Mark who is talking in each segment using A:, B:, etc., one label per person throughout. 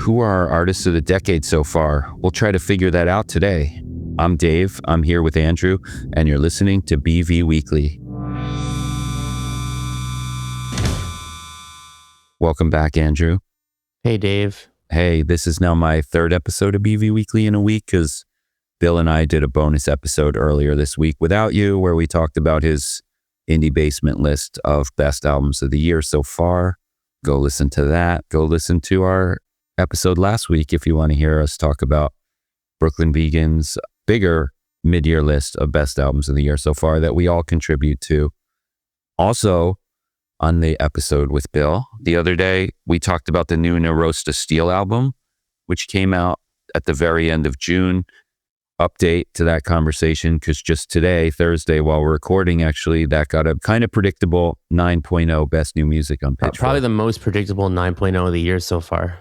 A: Who are our artists of the decade so far? We'll try to figure that out today. I'm Dave. I'm here with Andrew, and you're listening to BV Weekly. Welcome back, Andrew.
B: Hey, Dave.
A: Hey, this is now my third episode of BV Weekly in a week because Bill and I did a bonus episode earlier this week without you where we talked about his Indie Basement list of best albums of the year so far. Go listen to that. Go listen to our episode last week if you want to hear us talk about BrooklynVegan's bigger mid-year list of best albums of the year so far that we all contribute to. Also, on the episode with Bill the other day, we talked about the new Narosta Steel album, which came out at the very end of June. Update to that conversation, because just today, Thursday, while we're recording, actually, that got a kind of predictable 9.0 best new music on Pitchfork.
B: Probably the most predictable 9.0 of the year so far.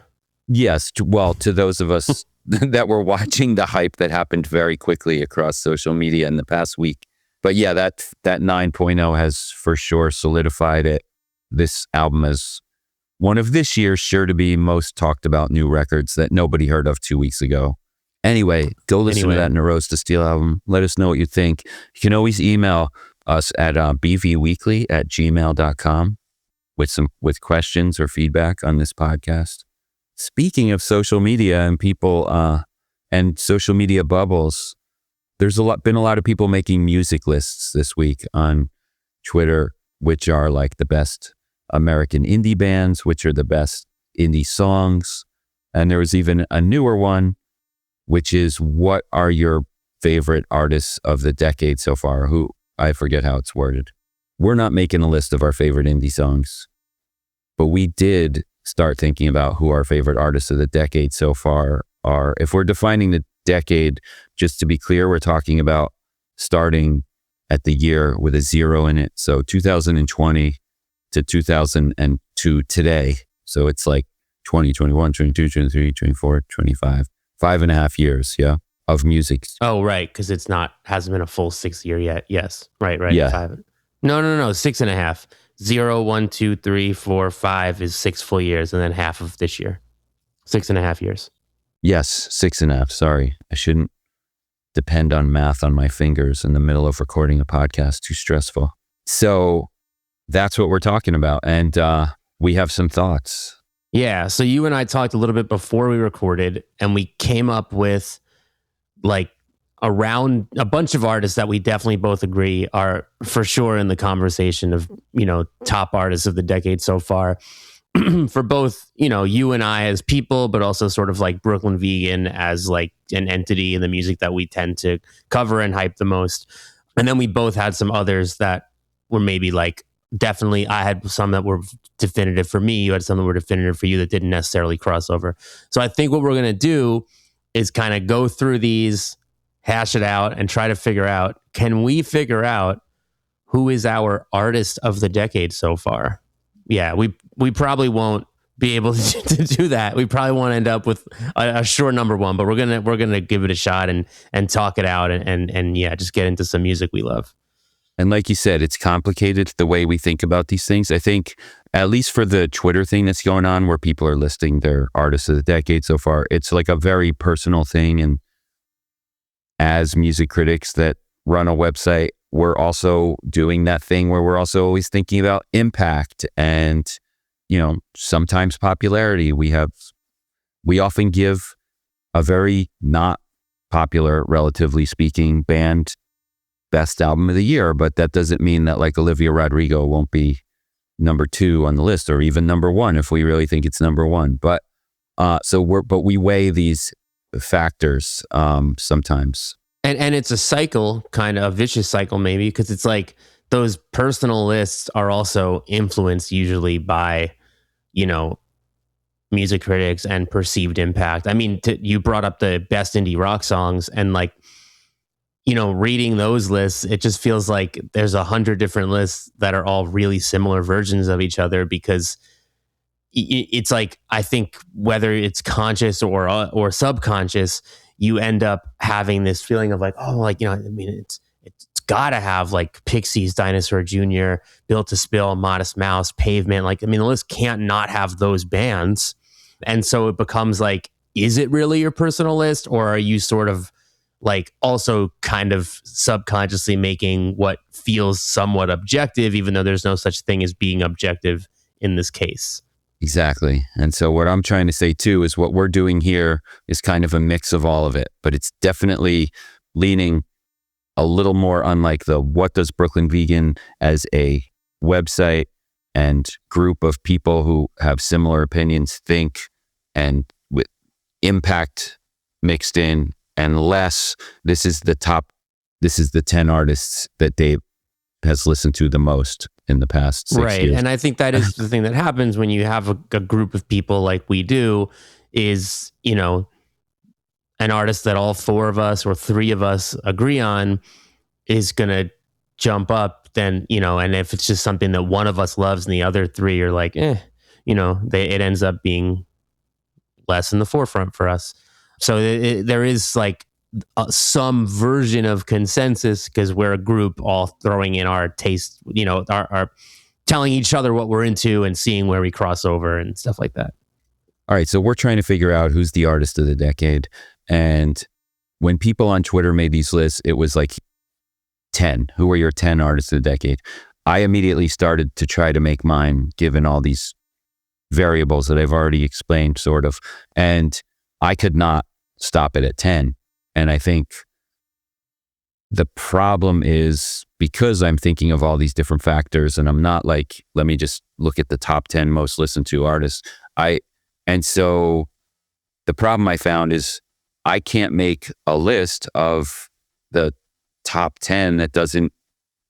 A: Yes. Well, to those of us that were watching the hype that happened very quickly across social media in the past week. But yeah, that 9.0 has for sure solidified it. This album is one of this year's sure to be most talked about new records that nobody heard of 2 weeks ago. Anyway, go listen to that Narosta Steel album. Let us know what you think. You can always email us at bvweekly@gmail.com with questions or feedback on this podcast. Speaking of social media and people and social media bubbles, there's been a lot of people making music lists this week on Twitter, which are like the best American indie bands, which are the best indie songs. And there was even a newer one, which is what are your favorite artists of the decade so far? Who, I forget how it's worded. We're not making a list of our favorite indie songs, but we did start thinking about who our favorite artists of the decade so far are. If we're defining the decade, just to be clear, we're talking about starting at the year with a zero in it. So 2020 to 2002 today. So it's like 2021, 22, 23, 24, 25. 5.5 years, yeah, of music.
B: Oh, right, because hasn't been a full 6 year yet. Yes, right.
A: Yeah.
B: 5. No, 6.5. 0, 1, 2, 3, 4, 5 is 6 full years, and then half of this year. 6.5 years.
A: Yes, 6.5. Sorry, I shouldn't depend on math on my fingers in the middle of recording a podcast. Too stressful. So that's what we're talking about, and we have some thoughts.
B: Yeah, so you and I talked a little bit before we recorded, and we came up with like around a bunch of artists that we definitely both agree are for sure in the conversation of, top artists of the decade so far for both, you and I as people, but also sort of like BrooklynVegan as like an entity in the music that we tend to cover and hype the most. And then we both had some others that were maybe like, definitely, I had some that were definitive for me. You had some that were definitive for you that didn't necessarily cross over. So I think what we're going to do is kind of go through these, hash it out, and try to figure out, can we figure out who is our artist of the decade so far? Yeah, we probably won't be able to do that. We probably won't end up with a sure number one, but we're gonna give it a shot and talk it out and yeah, just get into some music we love.
A: And like you said, it's complicated the way we think about these things. I think, at least for the Twitter thing that's going on where people are listing their artists of the decade so far, it's like a very personal thing. And as music critics that run a website, we're also doing that thing where we're also always thinking about impact and, sometimes popularity. We often give a very not popular, relatively speaking, band best album of the year, but that doesn't mean that like Olivia Rodrigo won't be number 2 on the list or even number 1 if we really think it's number 1. But we weigh these factors sometimes.
B: And it's a cycle, kind of a vicious cycle maybe, because it's like those personal lists are also influenced usually by, music critics and perceived impact. I mean, you brought up the best indie rock songs, and like, reading those lists, it just feels like there's 100 different lists that are all really similar versions of each other, because it's like, I think whether it's conscious or subconscious, you end up having this feeling of like, oh, like, it's got to have like Pixies, Dinosaur Jr., Built to Spill, Modest Mouse, Pavement. Like, the list can't not have those bands. And so it becomes like, is it really your personal list, or are you sort of like also kind of subconsciously making what feels somewhat objective, even though there's no such thing as being objective in this case?
A: Exactly. And so what I'm trying to say too is what we're doing here is kind of a mix of all of it, but it's definitely leaning a little more unlike the what does Brooklyn Vegan as a website and group of people who have similar opinions think, and with impact mixed in, and less this is the 10 artists that Dave has listened to the most in the past 6 years.
B: And I think that is the thing that happens when you have a group of people like we do, is, you know, an artist that all four of us or three of us agree on is going to jump up. Then, you know, and if it's just something that one of us loves and the other three are like, you know, it ends up being less in the forefront for us. So there is like some version of consensus because we're a group all throwing in our taste, you know, our telling each other what we're into and seeing where we cross over and stuff like that.
A: All right, so we're trying to figure out who's the artist of the decade. And when people on Twitter made these lists, it was like 10. Who are your 10 artists of the decade? I immediately started to try to make mine, given all these variables that I've already explained, sort of. And I could not stop it at 10. And I think the problem is because I'm thinking of all these different factors and I'm not like, let me just look at the top 10 most listened to artists. And so the problem I found is I can't make a list of the top 10 that doesn't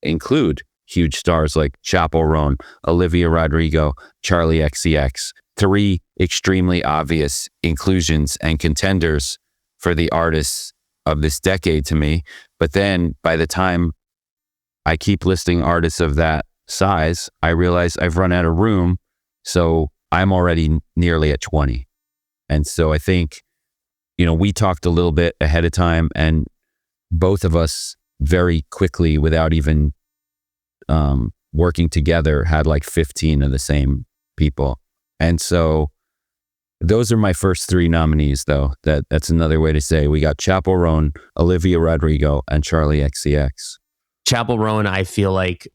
A: include huge stars like Chappell Roan, Olivia Rodrigo, Charlie XCX, 3 extremely obvious inclusions and contenders for the artists of this decade to me. But then by the time I keep listing artists of that size, I realize I've run out of room. So I'm already nearly at 20. And so I think, you know, we talked a little bit ahead of time and both of us very quickly, without even working together, had like 15 of the same people. And so those are my first 3 nominees, though. That's another way to say we got Chappell Roan, Olivia Rodrigo, and Charlie XCX.
B: Chappell Roan, I feel like,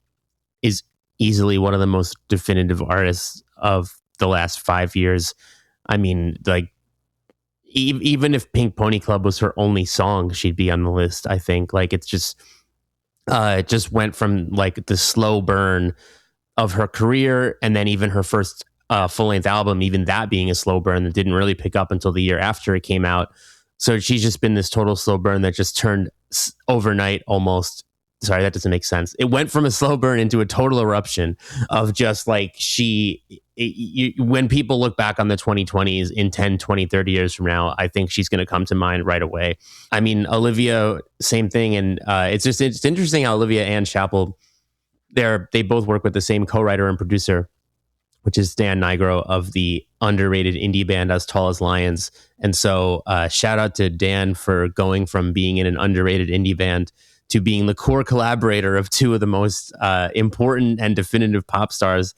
B: is easily one of the most definitive artists of the last 5 years. I mean, like, even if Pink Pony Club was her only song, she'd be on the list, I think. Like, it's just, it just went from like the slow burn of her career, and then even her first full-length album, even that being a slow burn that didn't really pick up until the year after it came out. So she's just been this total slow burn that just turned overnight almost. Sorry, that doesn't make sense. It went from a slow burn into a total eruption of just like when people look back on the 2020s in 10, 20, 30 years from now, I think she's going to come to mind right away. I mean, Olivia, same thing. And it's interesting how Olivia and Chappell, they both work with the same co-writer and producer, which is Dan Nigro of the underrated indie band As Tall as Lions. And so shout out to Dan for going from being in an underrated indie band to being the core collaborator of 2 of the most important and definitive pop stars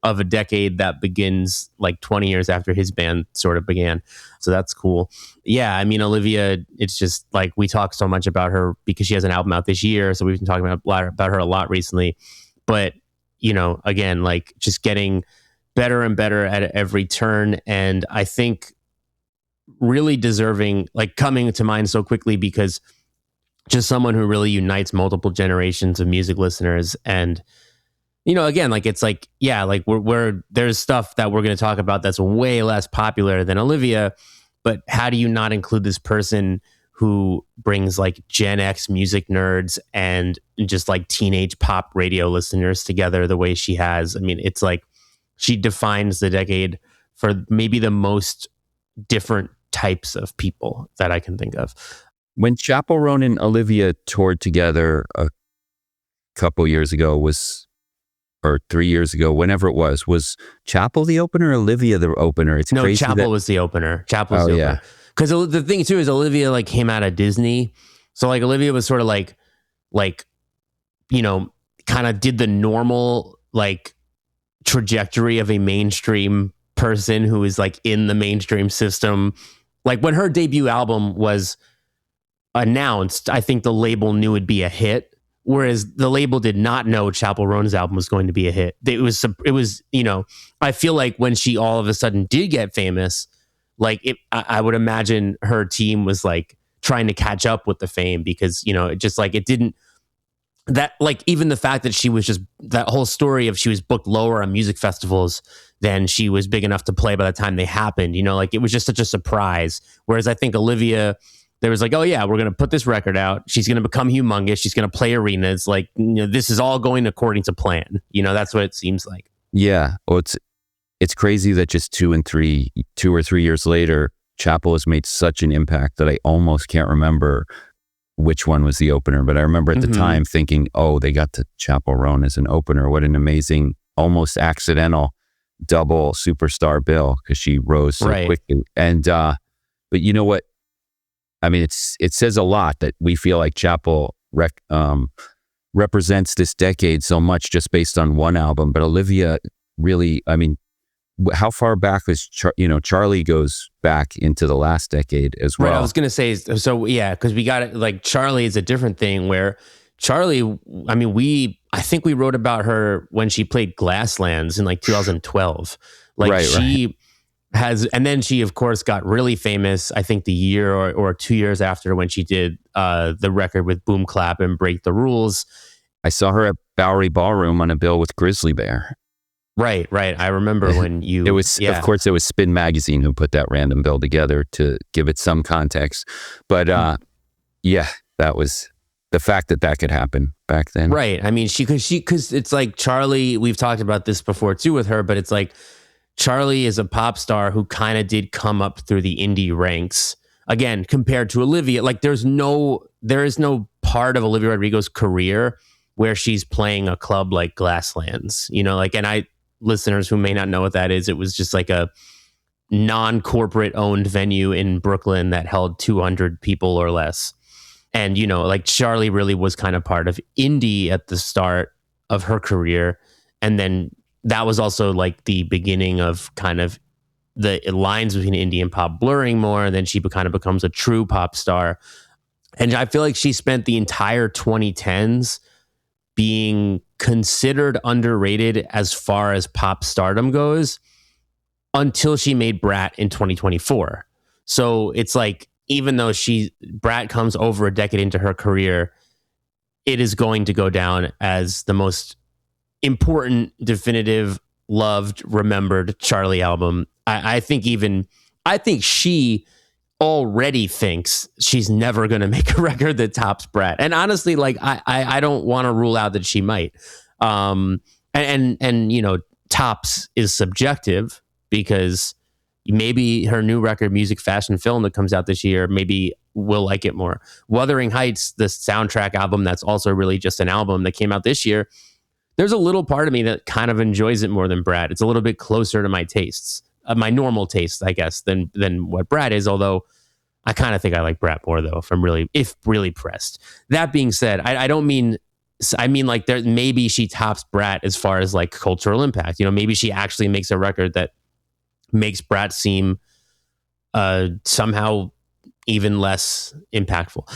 B: of a decade that begins like 20 years after his band sort of began. So that's cool. Yeah, I mean, Olivia, it's just like we talk so much about her because she has an album out this year. So we've been talking about her a lot recently. But, you know, again, like just getting better and better at every turn. And I think really deserving, like coming to mind so quickly because just someone who really unites multiple generations of music listeners. And, you know, again, like it's like, yeah, like there's stuff that we're going to talk about that's way less popular than Olivia, but how do you not include this person who brings like Gen X music nerds and just like teenage pop radio listeners together the way she has? I mean, it's like she defines the decade for maybe the most different types of people that I can think of.
A: When Chappell Roan and Olivia toured together a couple years ago or 3 years ago, whenever it was Chappell the opener or Olivia the opener? It's
B: no,
A: crazy
B: Chappell was the opener. Chappell's the opener. Because the thing too is Olivia like came out of Disney. So like Olivia was sort of like, you know, kind of did the normal like trajectory of a mainstream person who is like in the mainstream system. Like when her debut album was announced, I think the label knew it'd be a hit, whereas the label did not know Chappell Roan's album was going to be a hit. It was, you know, I feel like when she all of a sudden did get famous, like I would imagine her team was like trying to catch up with the fame, because, you know, it just like, it didn't, that like, even the fact that she was just, that whole story of she was booked lower on music festivals than she was big enough to play by the time they happened, you know, like it was just such a surprise. Whereas I think Olivia, there was like, oh yeah, we're going to put this record out. She's going to become humongous. She's going to play arenas. Like, you know, this is all going according to plan. You know, that's what it seems like.
A: Yeah. Well, it's crazy that just 2 or 3 years later, Chappell has made such an impact that I almost can't remember which one was the opener. But I remember at the time thinking, oh, they got to Chappell Roan as an opener. What an amazing, almost accidental double superstar bill, because she rose so quickly. And but you know what? I mean, it says a lot that we feel like Chappell represents this decade so much just based on one album. But Olivia really, I mean, how far back was Charlie goes back into the last decade as well.
B: Right, I was gonna say, so yeah, because we got it. Like Charlie is a different thing. Where Charlie, I mean, I think we wrote about her when she played Glasslands in like 2012. Like she has, and then she of course got really famous, I think the year or 2 years after, when she did the record with Boom Clap and Break the Rules.
A: I saw her at Bowery Ballroom on a bill with Grizzly Bear.
B: Right. I remember when you...
A: It was, of course, it was Spin Magazine who put that random bill together to give it some context. But yeah, that was the fact that could happen back then.
B: Right. I mean, because it's like Charlie, we've talked about this before too with her, but it's like Charlie is a pop star who kind of did come up through the indie ranks. Again, compared to Olivia, like there is no part of Olivia Rodrigo's career where she's playing a club like Glasslands, you know, like, and listeners who may not know what that is, it was just like a non-corporate owned venue in Brooklyn that held 200 people or less. And, you know, like Charlie really was kind of part of indie at the start of her career. And then that was also like the beginning of kind of the lines between indie and pop blurring more. And then she kind of becomes a true pop star. And I feel like she spent the entire 2010s being considered underrated as far as pop stardom goes until she made Brat in 2024. So it's like, even though Brat comes over a decade into her career, it is going to go down as the most important, definitive, loved, remembered Charlie album. I think she already thinks she's never going to make a record that tops Brat. And honestly, like I don't want to rule out that she might. And you know, tops is subjective, because maybe her new record, Music, Fashion, Film, that comes out this year, maybe we'll like it more. Wuthering Heights, the soundtrack album, that's also really just an album that came out this year. There's a little part of me that kind of enjoys it more than Brat. It's a little bit closer to my tastes. My normal taste, I guess, than what Brat is. Although I kind of think I like Brat more, though, if really pressed. That being said, I mean like there, maybe she tops Brat as far as like cultural impact. You know, maybe she actually makes a record that makes Brat seem somehow even less impactful.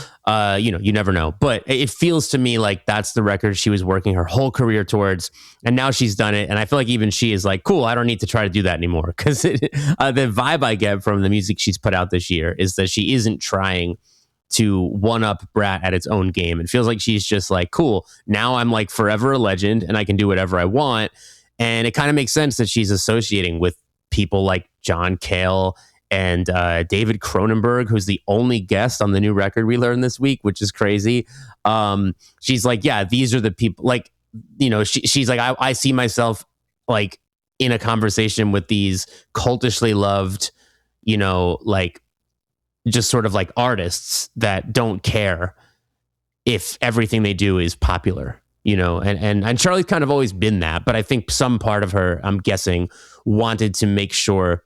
B: You know, you never know. But it feels to me like that's the record she was working her whole career towards. And now she's done it. And I feel like even she is like, cool, I don't need to try to do that anymore. Because the vibe I get from the music she's put out this year is that she isn't trying to one-up Brat at its own game. It feels like she's just like, cool, now I'm like forever a legend and I can do whatever I want. And it kind of makes sense that she's associating with people like John Cale and David Cronenberg, who's the only guest on the new record we learned this week, which is crazy. She's like, yeah, these are the people, like, you know, she's like, I see myself like in a conversation with these cultishly loved, you know, like just sort of like artists that don't care if everything they do is popular, you know, and Charlie's kind of always been that, but I think some part of her, I'm guessing, wanted to make sure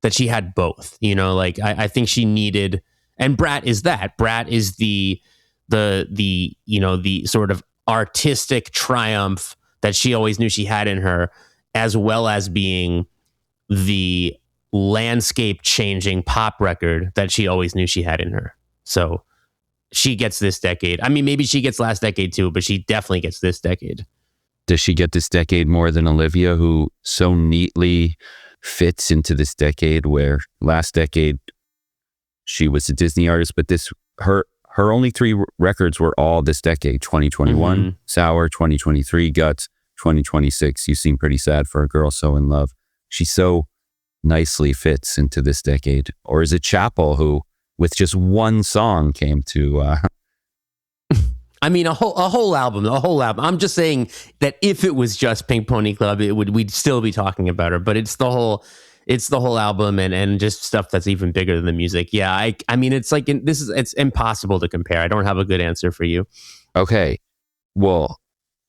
B: that she had both, you know, like I think she needed, and Brat is that. Brat is the you know, the sort of artistic triumph that she always knew she had in her, as well as being the landscape changing pop record that she always knew she had in her. So she gets this decade. I mean, maybe she gets last decade too, but she definitely gets this decade.
A: Does she get this decade more than Olivia, who so neatly fits into this decade, where last decade she was a Disney artist, but her only 3 records were all this decade: 2021, Sour; 2023, Guts; 2026, You Seem Pretty Sad for a Girl So in Love. She so nicely fits into this decade. Or is it Chappell, who with just one song came to
B: I mean, a whole album. I'm just saying that if it was just Pink Pony Club, we'd still be talking about her. But it's the whole album and just stuff that's even bigger than the music. Yeah, I mean, it's like it's impossible to compare. I don't have a good answer for you.
A: Okay, well,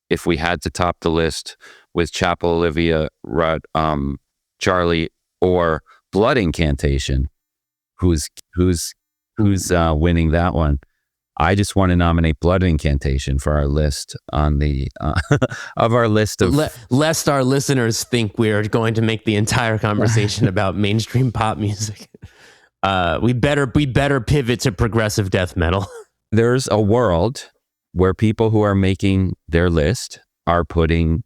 A: if we had to top the list with Chappell, Olivia, Charlie, or Blood Incantation, who's winning that one? I just want to nominate Blood Incantation for our list on the of our list of
B: lest our listeners think we are going to make the entire conversation about mainstream pop music. We better pivot to progressive death metal.
A: There's a world where people who are making their list are putting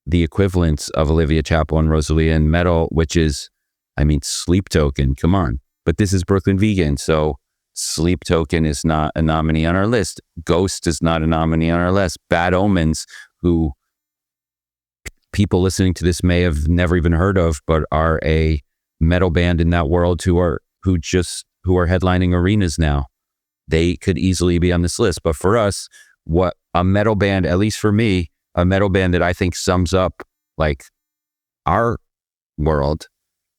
A: the equivalents of Olivia, Chappell, and Rosalia in metal, which is, I mean, Sleep Token. Come on, but this is Brooklyn Vegan, so Sleep Token is not a nominee on our list. Ghost is not a nominee on our list. Bad Omens, who people listening to this may have never even heard of, but are a metal band in that world who are headlining arenas now. They could easily be on this list. But for us, what a metal band, at least for me, a metal band that I think sums up like our world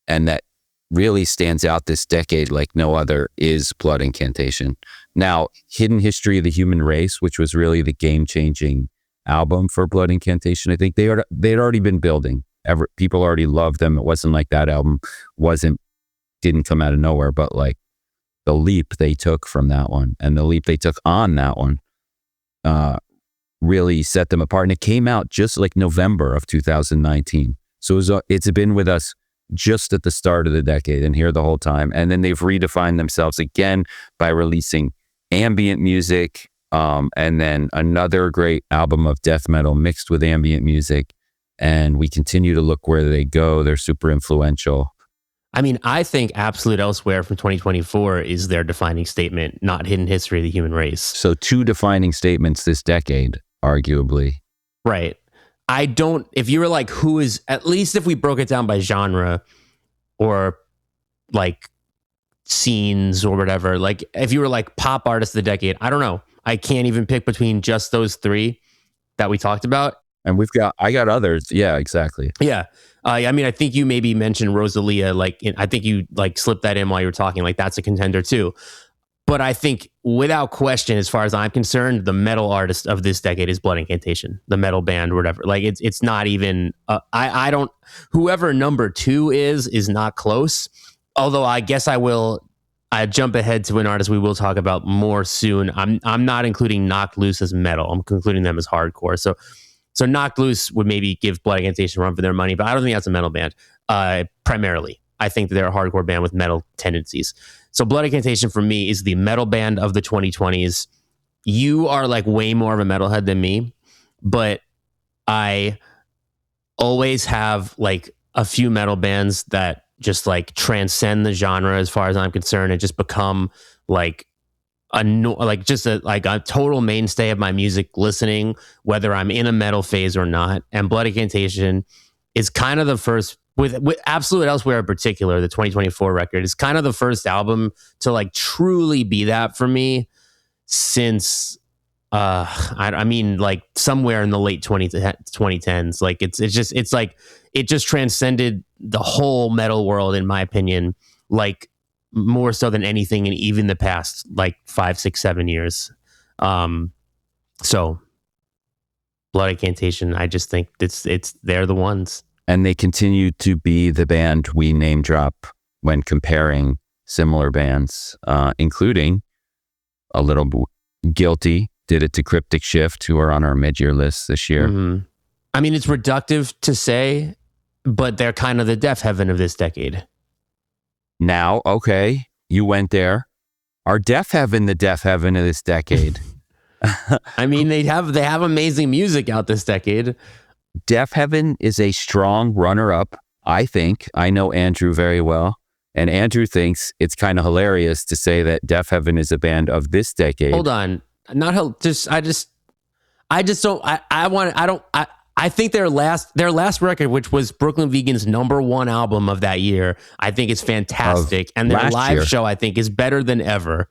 A: and that really stands out this decade like no other is Blood Incantation. Now, Hidden History of the Human Race, which was really the game-changing album for Blood Incantation, I think they'd already been building. People already loved them. It wasn't like that album didn't come out of nowhere, but like the leap they took from that one and the leap they took on that one really set them apart. And it came out just like November of 2019. So it's been with us just at the start of the decade and here the whole time. And then they've redefined themselves again by releasing ambient music, and then another great album of death metal mixed with ambient music. And we continue to look where they go. They're super influential.
B: I mean, I think Absolute Elsewhere from 2024 is their defining statement, not Hidden History of the Human Race.
A: So 2 defining statements this decade, arguably.
B: Right. If you were like, who is, at least if we broke it down by genre or like scenes or whatever, like if you were like pop artist of the decade, I don't know. I can't even pick between just those 3 that we talked about.
A: And I got others. Yeah, exactly.
B: Yeah. I mean, I think you maybe mentioned Rosalia. I think you like slipped that in while you were talking. Like that's a contender too. But I think without question, as far as I'm concerned, the metal artist of this decade is Blood Incantation, the metal band or whatever. Like it's not even, whoever number 2 is not close. Although I guess I jump ahead to an artist we will talk about more soon. I'm not including Knocked Loose as metal. I'm concluding them as hardcore. So Knocked Loose would maybe give Blood Incantation a run for their money, but I don't think that's a metal band. Primarily, I think that they're a hardcore band with metal tendencies. So Blood Incantation for me is the metal band of the 2020s. You are like way more of a metalhead than me, but I always have like a few metal bands that just like transcend the genre as far as I'm concerned and just become like a total mainstay of my music listening, whether I'm in a metal phase or not. And Blood Incantation is kind of the first, with Absolute Elsewhere in particular, the 2024 record is kind of the first album to like truly be that for me since I mean like somewhere in the late 2010s. Like it's like it just transcended the whole metal world in my opinion, like more so than anything in even the past like 5, 6, 7 years. So Blood Incantation, I just think they're the ones.
A: And they continue to be the band we name drop when comparing similar bands, including a little Guilty did it to Cryptic Shift, who are on our mid-year list this year.
B: Mm-hmm. I mean, it's reductive to say but they're kind of the Def Heaven of this decade.
A: Now, okay, you went there. Are Def Heaven the Def Heaven of this decade?
B: I mean, they have amazing music out this decade.
A: Def Heaven is a strong runner-up, I think. I know Andrew very well, and Andrew thinks it's kind of hilarious to say that Def Heaven is a band of this decade.
B: Hold on, I think their last record, which was Brooklyn Vegan's #1 album of that year, I think is fantastic, and their live show I think is better than ever.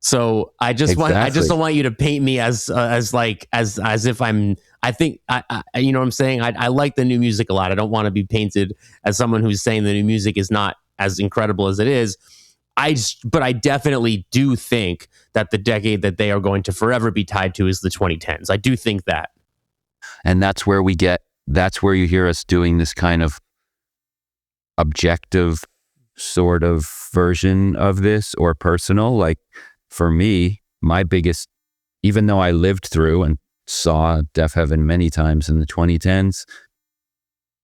B: So I just don't want you to paint me as if I'm. I think you know what I'm saying. I like the new music a lot. I don't want to be painted as someone who's saying the new music is not as incredible as it is. But I definitely do think that the decade that they are going to forever be tied to is the 2010s. I do think that.
A: And that's where you hear us doing this kind of objective sort of version of this, or personal. Like for me, my biggest, even though I lived through and saw Def Heaven many times in the 2010s,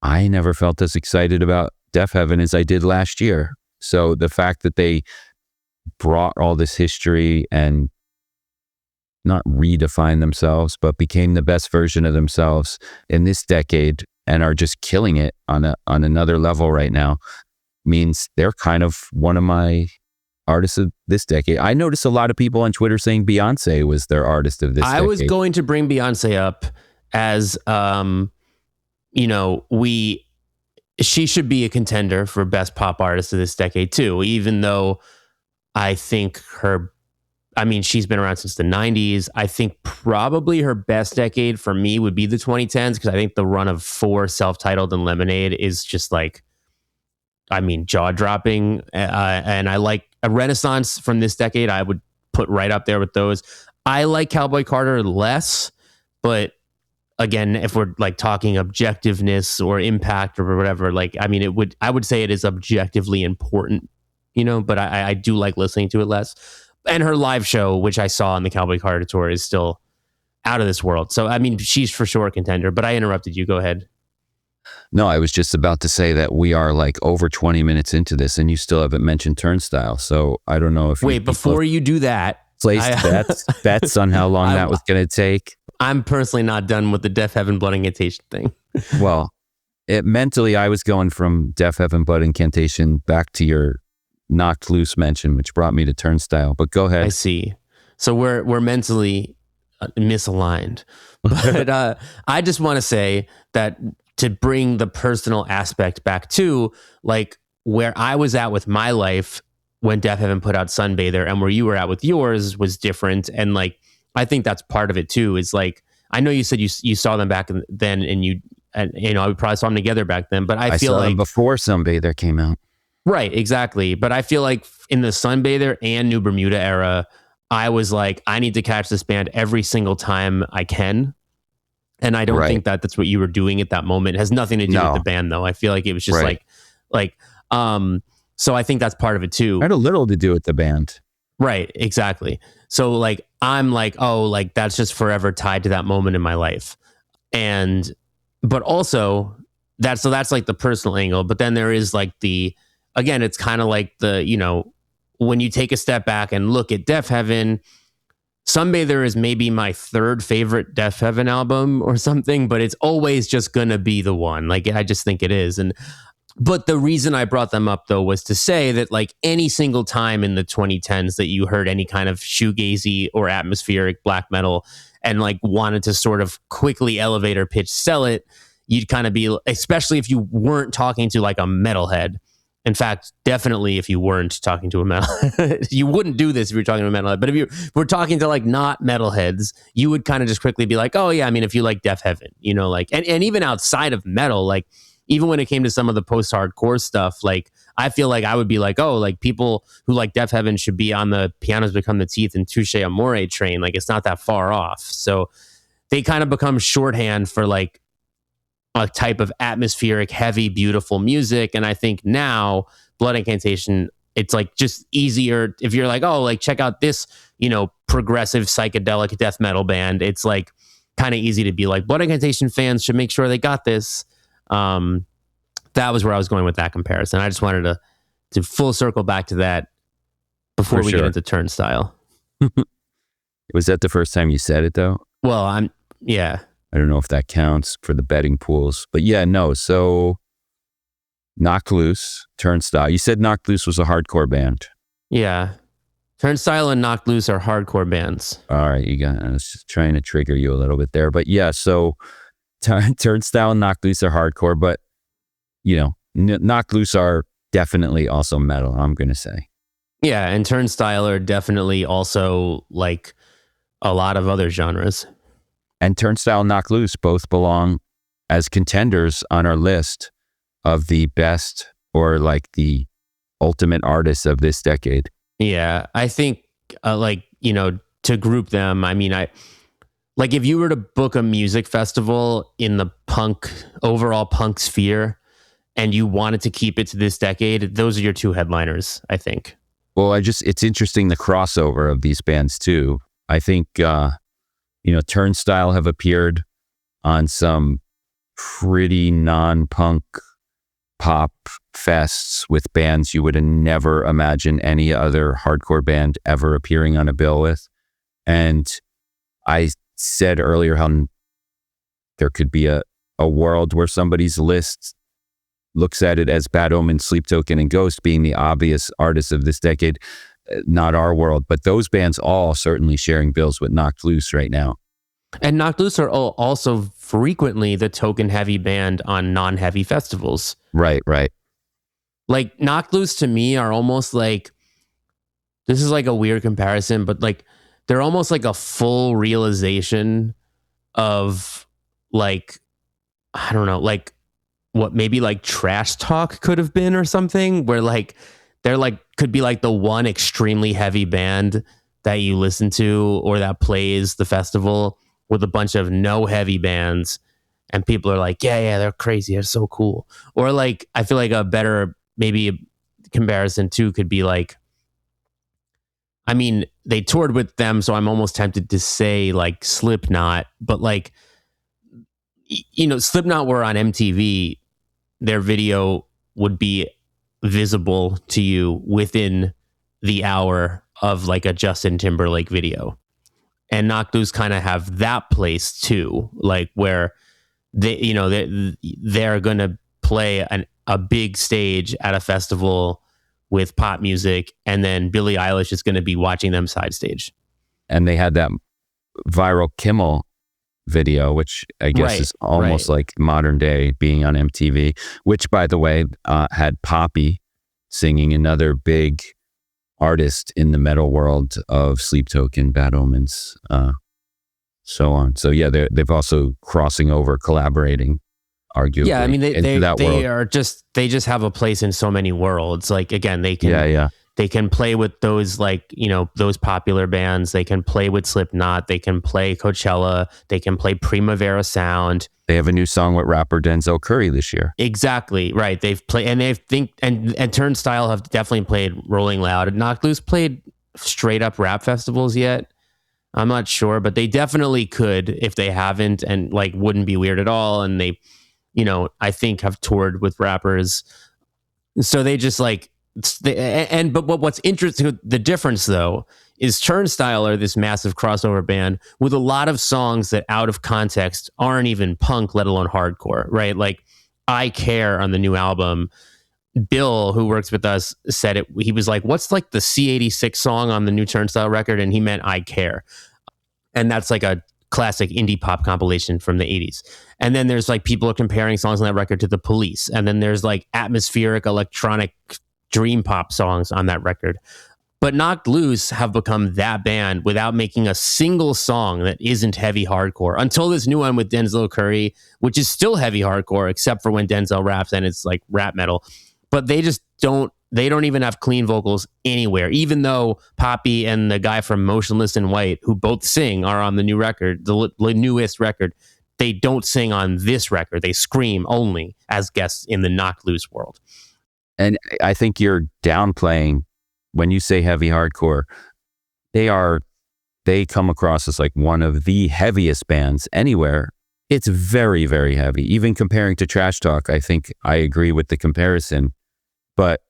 A: I never felt as excited about Def Heaven as I did last year. So the fact that they brought all this history and not redefine themselves, but became the best version of themselves in this decade and are just killing it on another level right now, means they're kind of one of my artists of this decade. I noticed a lot of people on Twitter saying Beyonce was their artist of this decade.
B: I was going to bring Beyonce up as, she should be a contender for best pop artist of this decade too, even though I think she's been around since the 90s. I think probably her best decade for me would be the 2010s, because I think the run of 4 self-titled and Lemonade is just jaw-dropping. And I like a Renaissance from this decade. I would put right up there with those. I like Cowboy Carter less, but again, if we're like talking objectiveness or impact or whatever, I would say it is objectively important, but I do like listening to it less. And her live show, which I saw on the Cowboy Carter tour, is still out of this world. So, she's for sure a contender, but I interrupted you. Go ahead.
A: No, I was just about to say that we are like over 20 minutes into this and you still haven't mentioned Turnstile. So I don't know if
B: before you do that,
A: bets on how long that was going to take.
B: I'm personally not done with the Def Heaven Blood Incantation thing.
A: Well, mentally, I was going from Def Heaven Blood Incantation back to your Knocked Loose mention, which brought me to Turnstile. But go ahead.
B: I see. So we're mentally misaligned. But I just want to say that to bring the personal aspect back to like where I was at with my life when Def Heaven put out Sunbather and where you were at with yours was different. And like, I think that's part of it too, is like, I know you said you saw them back then and I probably saw them together back then, but I feel
A: saw
B: like
A: them before Sunbather came out.
B: Right, exactly. But I feel like in the Sunbather and New Bermuda era, I was like, I need to catch this band every single time I can. And I don't think that's what you were doing at that moment. It has nothing to do with the band, though. I feel like it was just so I think that's part of it too.
A: It had a little to do with the band.
B: Right, exactly. So like, I'm like, oh, like that's just forever tied to that moment in my life. But also that's like the personal angle. But then there is like again, it's kind of like when you take a step back and look at Def Heaven, Sunbather is maybe my 3rd favorite Def Heaven album or something, but it's always just going to be the one. Like, I just think it is. But the reason I brought them up, though, was to say that like any single time in the 2010s that you heard any kind of shoegazy or atmospheric black metal and like wanted to sort of quickly elevator pitch sell it, you'd kind of be, especially if you weren't talking to like a metalhead. In fact, definitely if you weren't talking to a metalhead, you wouldn't do this if you're talking to a metalhead. But if you were talking to like not metalheads, you would kind of just quickly be like, oh yeah, if you like Def Heaven, like, and even outside of metal, like even when it came to some of the post-hardcore stuff, like I feel like I would be like, oh, like people who like Def Heaven should be on the Pianos Become the Teeth and Touche Amore train. Like it's not that far off. So they kind of become shorthand for like a type of atmospheric, heavy, beautiful music. And I think now Blood Incantation, it's like just easier if you're like, oh, like check out this, progressive psychedelic death metal band. It's like kind of easy to be like, Blood Incantation fans should make sure they got this. that was where I was going with that comparison. I just wanted to full circle back to that before we get into Turnstile.
A: Was that the first time you said it though?
B: Well, yeah.
A: I don't know if that counts for the betting pools, but yeah, no. So Knocked Loose, Turnstile. You said Knocked Loose was a hardcore band.
B: Yeah. Turnstile and Knocked Loose are hardcore bands.
A: All right, I was just trying to trigger you a little bit there, but yeah, so Turnstile and Knocked Loose are hardcore, but you know, Knocked Loose are definitely also metal, I'm going to say.
B: Yeah, and Turnstile are definitely also like a lot of other genres.
A: And Turnstile and Knocked Loose both belong as contenders on our list of the best or like the ultimate artists of this decade.
B: Yeah, I think to group them, I mean, like if you were to book a music festival in the overall punk sphere and you wanted to keep it to this decade, those are your two headliners, I think.
A: Well, it's interesting the crossover of these bands too. I think, Turnstile have appeared on some pretty non-punk pop fests with bands you would never imagine any other hardcore band ever appearing on a bill with. And I said earlier how there could be a world where somebody's list looks at it as Bad Omen, Sleep Token, and Ghost being the obvious artists of this decade. Not our world, but those bands all certainly sharing bills with Knocked Loose right now.
B: And Knocked Loose are also frequently the token heavy band on non-heavy festivals.
A: Right.
B: Like Knocked Loose to me are almost like, this is like a weird comparison, but like they're almost like a full realization of like, I don't know, like what maybe like Trash Talk could have been or something, where like they're like could be like the one extremely heavy band that you listen to or that plays the festival with a bunch of no heavy bands, and people are like, yeah, they're crazy, they're so cool. Or like I feel like a better maybe comparison too could be like, I mean, they toured with them, so I'm almost tempted to say like Slipknot, but like, Slipknot were on MTV, their video would be visible to you within the hour of like a Justin Timberlake video. And Knocked Loose kind of have that place too, like where they're going to play a big stage at a festival with pop music, and then Billie Eilish is going to be watching them side stage.
A: And they had that viral Kimmel video, which I guess is almost like modern day being on MTV, which by the way had Poppy singing, another big artist in the metal world of Sleep Token, Bad Omens, so on. So yeah, they've also crossing over, collaborating, arguably. Yeah, I mean
B: they just have a place in so many worlds. Like again, they can they can play with those those popular bands. They can play with Slipknot. They can play Coachella. They can play Primavera Sound.
A: They have a new song with rapper Denzel Curry this year.
B: Exactly right. They've played, and Turnstile have definitely played Rolling Loud. Knocked Loose played straight up rap festivals yet? I'm not sure, but they definitely could if they haven't, and like wouldn't be weird at all. And they, I think have toured with rappers, so they just like. But what's interesting, the difference though, is Turnstile are this massive crossover band with a lot of songs that out of context aren't even punk, let alone hardcore, right? Like I Care on the new album, Bill, who works with us, said it, he was like, what's like the C86 song on the new Turnstile record? And he meant I Care. And that's like a classic indie pop compilation from the 80s. And then there's like people are comparing songs on that record to The Police. And then there's like atmospheric electronic dream pop songs on that record. But Knocked Loose have become that band without making a single song that isn't heavy hardcore until this new one with Denzel Curry, which is still heavy hardcore, except for when Denzel raps and it's like rap metal. But they don't even have clean vocals anywhere, even though Poppy and the guy from Motionless in White, who both sing, are on the new record, the newest record. They don't sing on this record. They scream only as guests in the Knocked Loose world.
A: And I think you're downplaying when you say heavy hardcore. They come across as like one of the heaviest bands anywhere It's very, very heavy. Even comparing to Trash Talk, I think I agree with the comparison. But,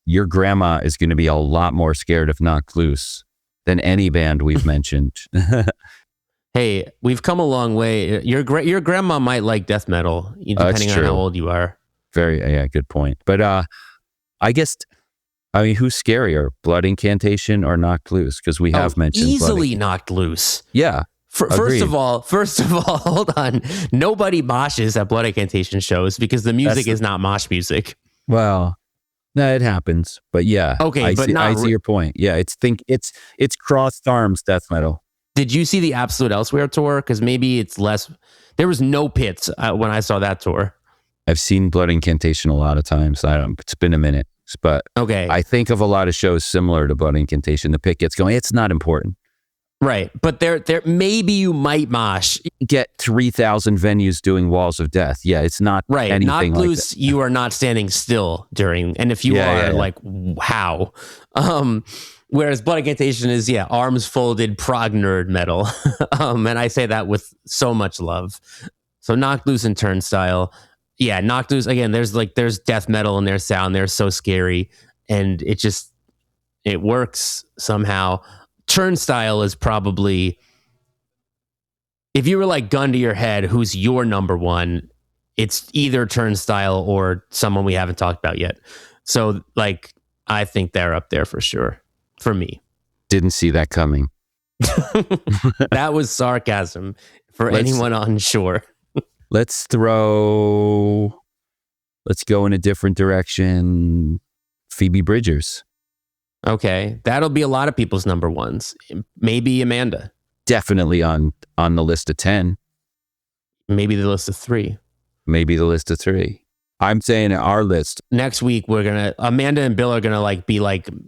A: your grandma is going to be a lot more scared of Knocked Loose than any band we've mentioned.
B: Hey, we've come a long way. Your grandma might like death metal, depending on how old you are.
A: Yeah, good point. But I guess, who's scarier, Blood Incantation or Knocked Loose? Because we have mentioned
B: easily Knocked Loose.
A: Yeah.
B: First of all, hold on. Nobody moshes at Blood Incantation shows because the music is not mosh music.
A: Well, no, it happens. But yeah,
B: okay,
A: I see your point. Yeah, it's crossed arms death metal.
B: Did you see the Absolute Elsewhere tour? Because maybe it's less. There was no pits when I saw that tour.
A: I've seen Blood Incantation a lot of times. It's been a minute, but
B: okay.
A: I think of a lot of shows similar to Blood Incantation. The pit gets going. It's not important.
B: Right, but there maybe you might mosh.
A: Get 3,000 venues doing Walls of Death. Yeah, it's not
B: right.
A: anything
B: Knocked
A: like
B: Loose,
A: that.
B: you are not standing still during, and if you like, how? Whereas Blood Incantation is, arms folded prog nerd metal. And I say that with so much love. So Knocked Loose and Turnstile. Yeah, Knocked Loose, again, there's death metal in their sound. They're so scary. And it works somehow. Turnstile is probably, if you were like gun to your head, who's your number one? It's either Turnstile or someone we haven't talked about yet. So like, I think they're up there for sure. For me.
A: Didn't see that coming.
B: That was sarcasm for anyone unsure.
A: Let's go in a different direction. Phoebe Bridgers.
B: Okay, that'll be a lot of people's number ones. Maybe Amanda.
A: Definitely on the list of 10.
B: Maybe the list of 3.
A: Maybe the list of 3. I'm saying our list.
B: Next week, Amanda and Bill are going to be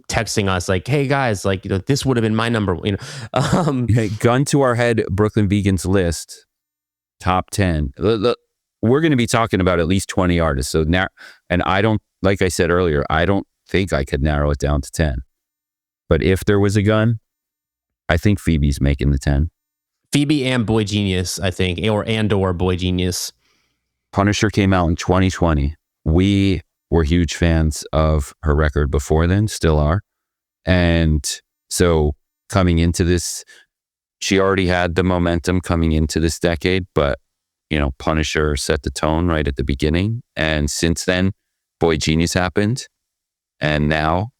B: texting us like, hey guys, this would have been my number one.
A: Hey, gun to our head, Brooklyn Vegan's list, top 10. Look, we're going to be talking about at least 20 artists. So now, and I don't, like I said earlier, I don't think I could narrow it down to 10. But if there was a gun, I think Phoebe's making the 10.
B: Phoebe and Boy Genius, I think, or Boy Genius.
A: Punisher came out in 2020. We were huge fans of her record before then, still are. And so coming into this, she already had the momentum coming into this decade, but, Punisher set the tone right at the beginning. And since then, Boy Genius happened. And now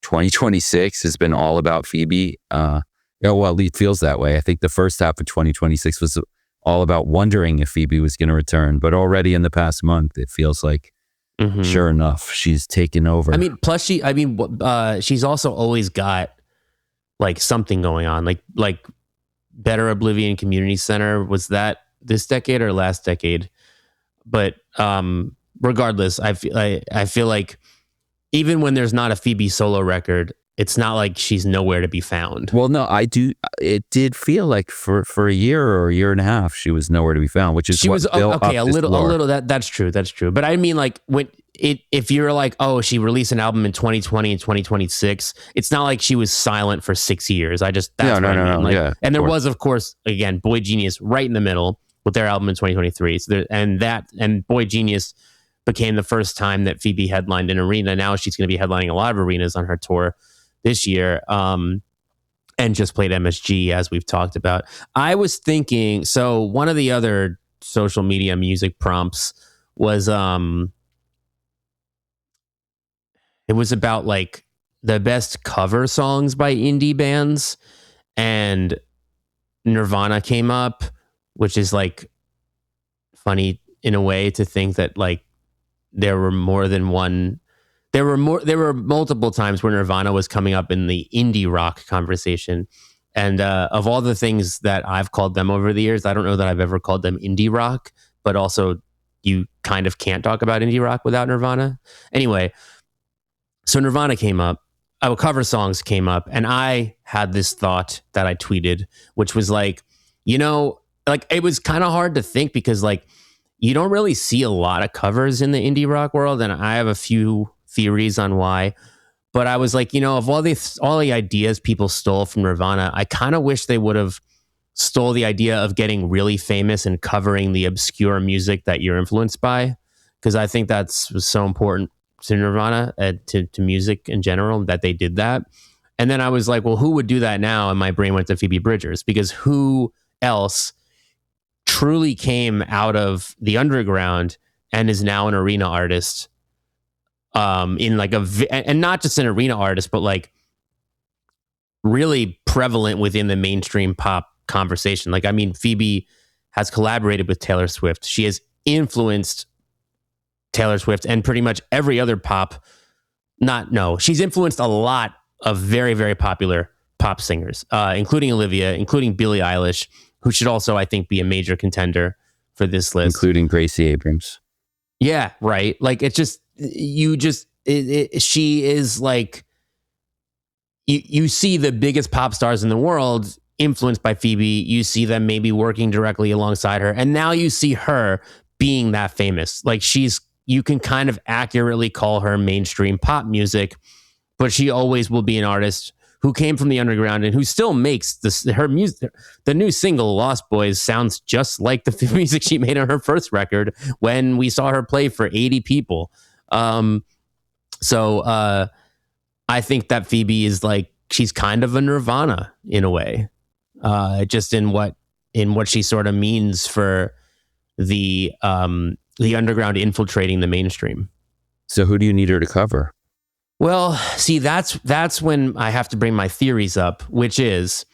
A: 2026 has been all about Phoebe. It feels that way. I think the first half of 2026 was all about wondering if Phoebe was going to return. But already in the past month, it feels like, sure enough, she's taken over.
B: Plus she's also always got something going on. Like Better Oblivion Community Center. Was that this decade or last decade? But regardless, I feel like even when there's not a Phoebe solo record, it's not like she's nowhere to be found.
A: Well, no, I do. It did feel like for a year or a year and a half, she was nowhere to be found, which is
B: she was okay. A little. That's true. But I mean, if you're like, oh, she released an album in 2020 and 2026, it's not like she was silent for 6 years. No.
A: Yeah,
B: and there was, of course, again, Boy Genius right in the middle with their album in 2023. So and Boy Genius became the first time that Phoebe headlined an arena. Now she's going to be headlining a lot of arenas on her tour this year, and just played MSG, as we've talked about. I was thinking, so one of the other social media music prompts was, it was about the best cover songs by indie bands, and Nirvana came up, which is funny in a way to think that there were more than one. There were multiple times where Nirvana was coming up in the indie rock conversation. And of all the things that I've called them over the years, I don't know that I've ever called them indie rock, but also you kind of can't talk about indie rock without Nirvana. Anyway, so Nirvana came up, cover songs came up, and I had this thought that I tweeted, which was it was kind of hard to think because you don't really see a lot of covers in the indie rock world. And I have a few theories on why, but I was of all the ideas people stole from Nirvana, I kind of wish they would have stole the idea of getting really famous and covering the obscure music that you're influenced by, because I think that's so important to Nirvana, to music in general, that they did that. And then I was like, well, who would do that now? And my brain went to Phoebe Bridgers, because who else truly came out of the underground and is now an arena artist, in like and not just an arena artist, but like really prevalent within the mainstream pop conversation. Like, I mean, Phoebe has collaborated with Taylor Swift. She has influenced Taylor Swift and pretty much every other she's influenced a lot of very, very popular pop singers, including Olivia, including Billie Eilish, who should also, I think, be a major contender for this list.
A: Including Gracie Abrams.
B: Yeah, right. Like, it's just, she is like, you see the biggest pop stars in the world influenced by Phoebe. You see them maybe working directly alongside her. And now you see her being that famous. Like, you can kind of accurately call her mainstream pop music, but she always will be an artist who came from the underground and who still makes her music. The new single Lost Boys sounds just like the music she made on her first record when we saw her play for 80 people. So I think that Phoebe is like, she's kind of a Nirvana in a way, just in what she sort of means for the underground infiltrating the mainstream.
A: So who do you need her to cover?
B: Well, see, that's when I have to bring my theories up, which is,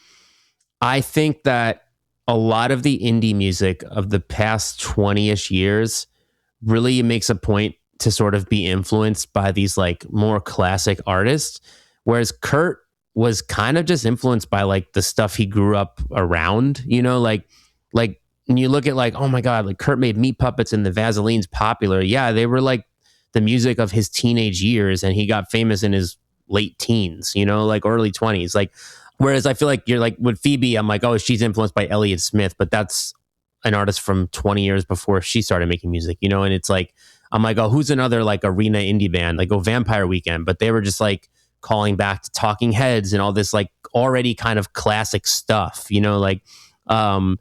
B: I think that a lot of the indie music of the past 20-ish years really makes a point to sort of be influenced by these like more classic artists, whereas Kurt was kind of just influenced by like the stuff he grew up around, you know, like when you look at like, oh my God, like Kurt made Meat Puppets and the Vaseline's popular. Yeah, they were like the music of his teenage years, and he got famous in his late teens, you know, like early 20s. Like, whereas I feel like you're like with Phoebe, I'm like, oh, she's influenced by Elliott Smith, but that's an artist from 20 years before she started making music, you know? And it's like, I'm like, oh, who's another like arena indie band? Like, oh, Vampire Weekend. But they were just like calling back to Talking Heads and all this like already kind of classic stuff, you know, like, and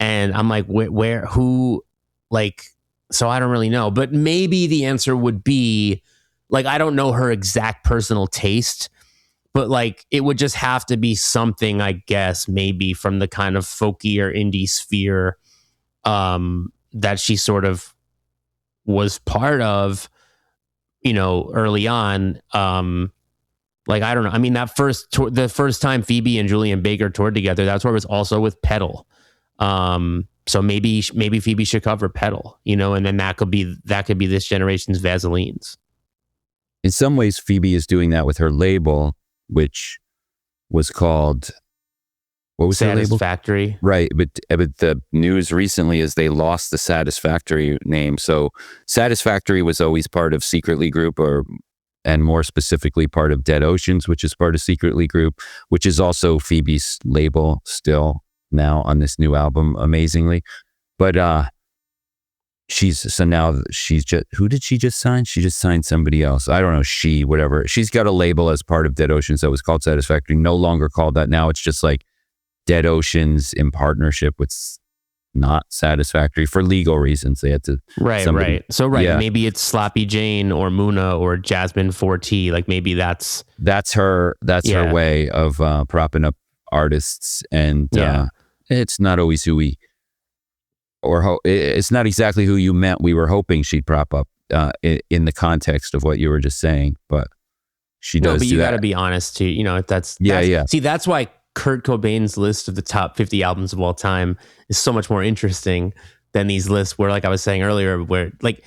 B: I'm like, who, like, so I don't really know, but maybe the answer would be like, I don't know her exact personal taste, but like, it would just have to be something, I guess, maybe from the kind of folky or indie sphere, that she sort of was part of, you know, early on. Like, I don't know. I mean, the first time Phoebe and Julian Baker toured together, that tour was also with Pedal. So maybe Phoebe should cover Pedal, you know, and then that could be this generation's Vaselines.
A: In some ways, Phoebe is doing that with her label, which was called, what was her label?
B: Satisfactory.
A: Right, but the news recently is they lost the Satisfactory name. So Satisfactory was always part of Secretly Group, and more specifically part of Dead Oceans, which is part of Secretly Group, which is also Phoebe's label still now on this new album, amazingly. But now she's just, who did she just sign? She just signed somebody else. I don't know, whatever. She's got a label as part of Dead Oceans that was called Satisfactory, no longer called that now. It's just like Dead Oceans in partnership with not Satisfactory for legal reasons. They had to
B: right. So yeah. Maybe it's Sloppy Jane or Muna or Jasmine 4T. Like, maybe that's her way of propping up artists, and it's not always who it's not exactly who you meant we were hoping she'd prop up in the context of what you were just saying, but she does. No, but you got to be honest too. You know, that's See, that's why Kurt Cobain's list of the top 50 albums of all time is so much more interesting than these lists where, like I was saying earlier, where like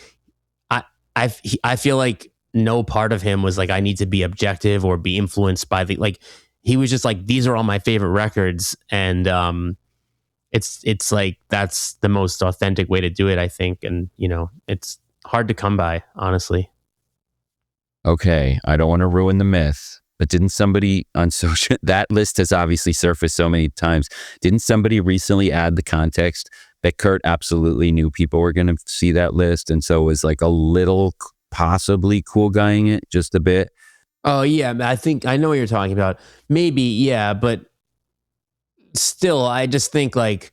B: I feel like no part of him was like, I need to be objective or be influenced by he was just like, these are all my favorite records. And it's like, that's the most authentic way to do it, I think. And, you know, it's hard to come by, honestly.
A: Okay. I don't want to ruin the myth, but didn't somebody on social, that list has obviously surfaced so many times. Didn't somebody recently add the context that Kurt absolutely knew people were going to see that list? And so it was like a little possibly cool guying it just a bit.
B: Oh yeah, I think I know what you're talking about. Maybe, yeah, but still, I just think like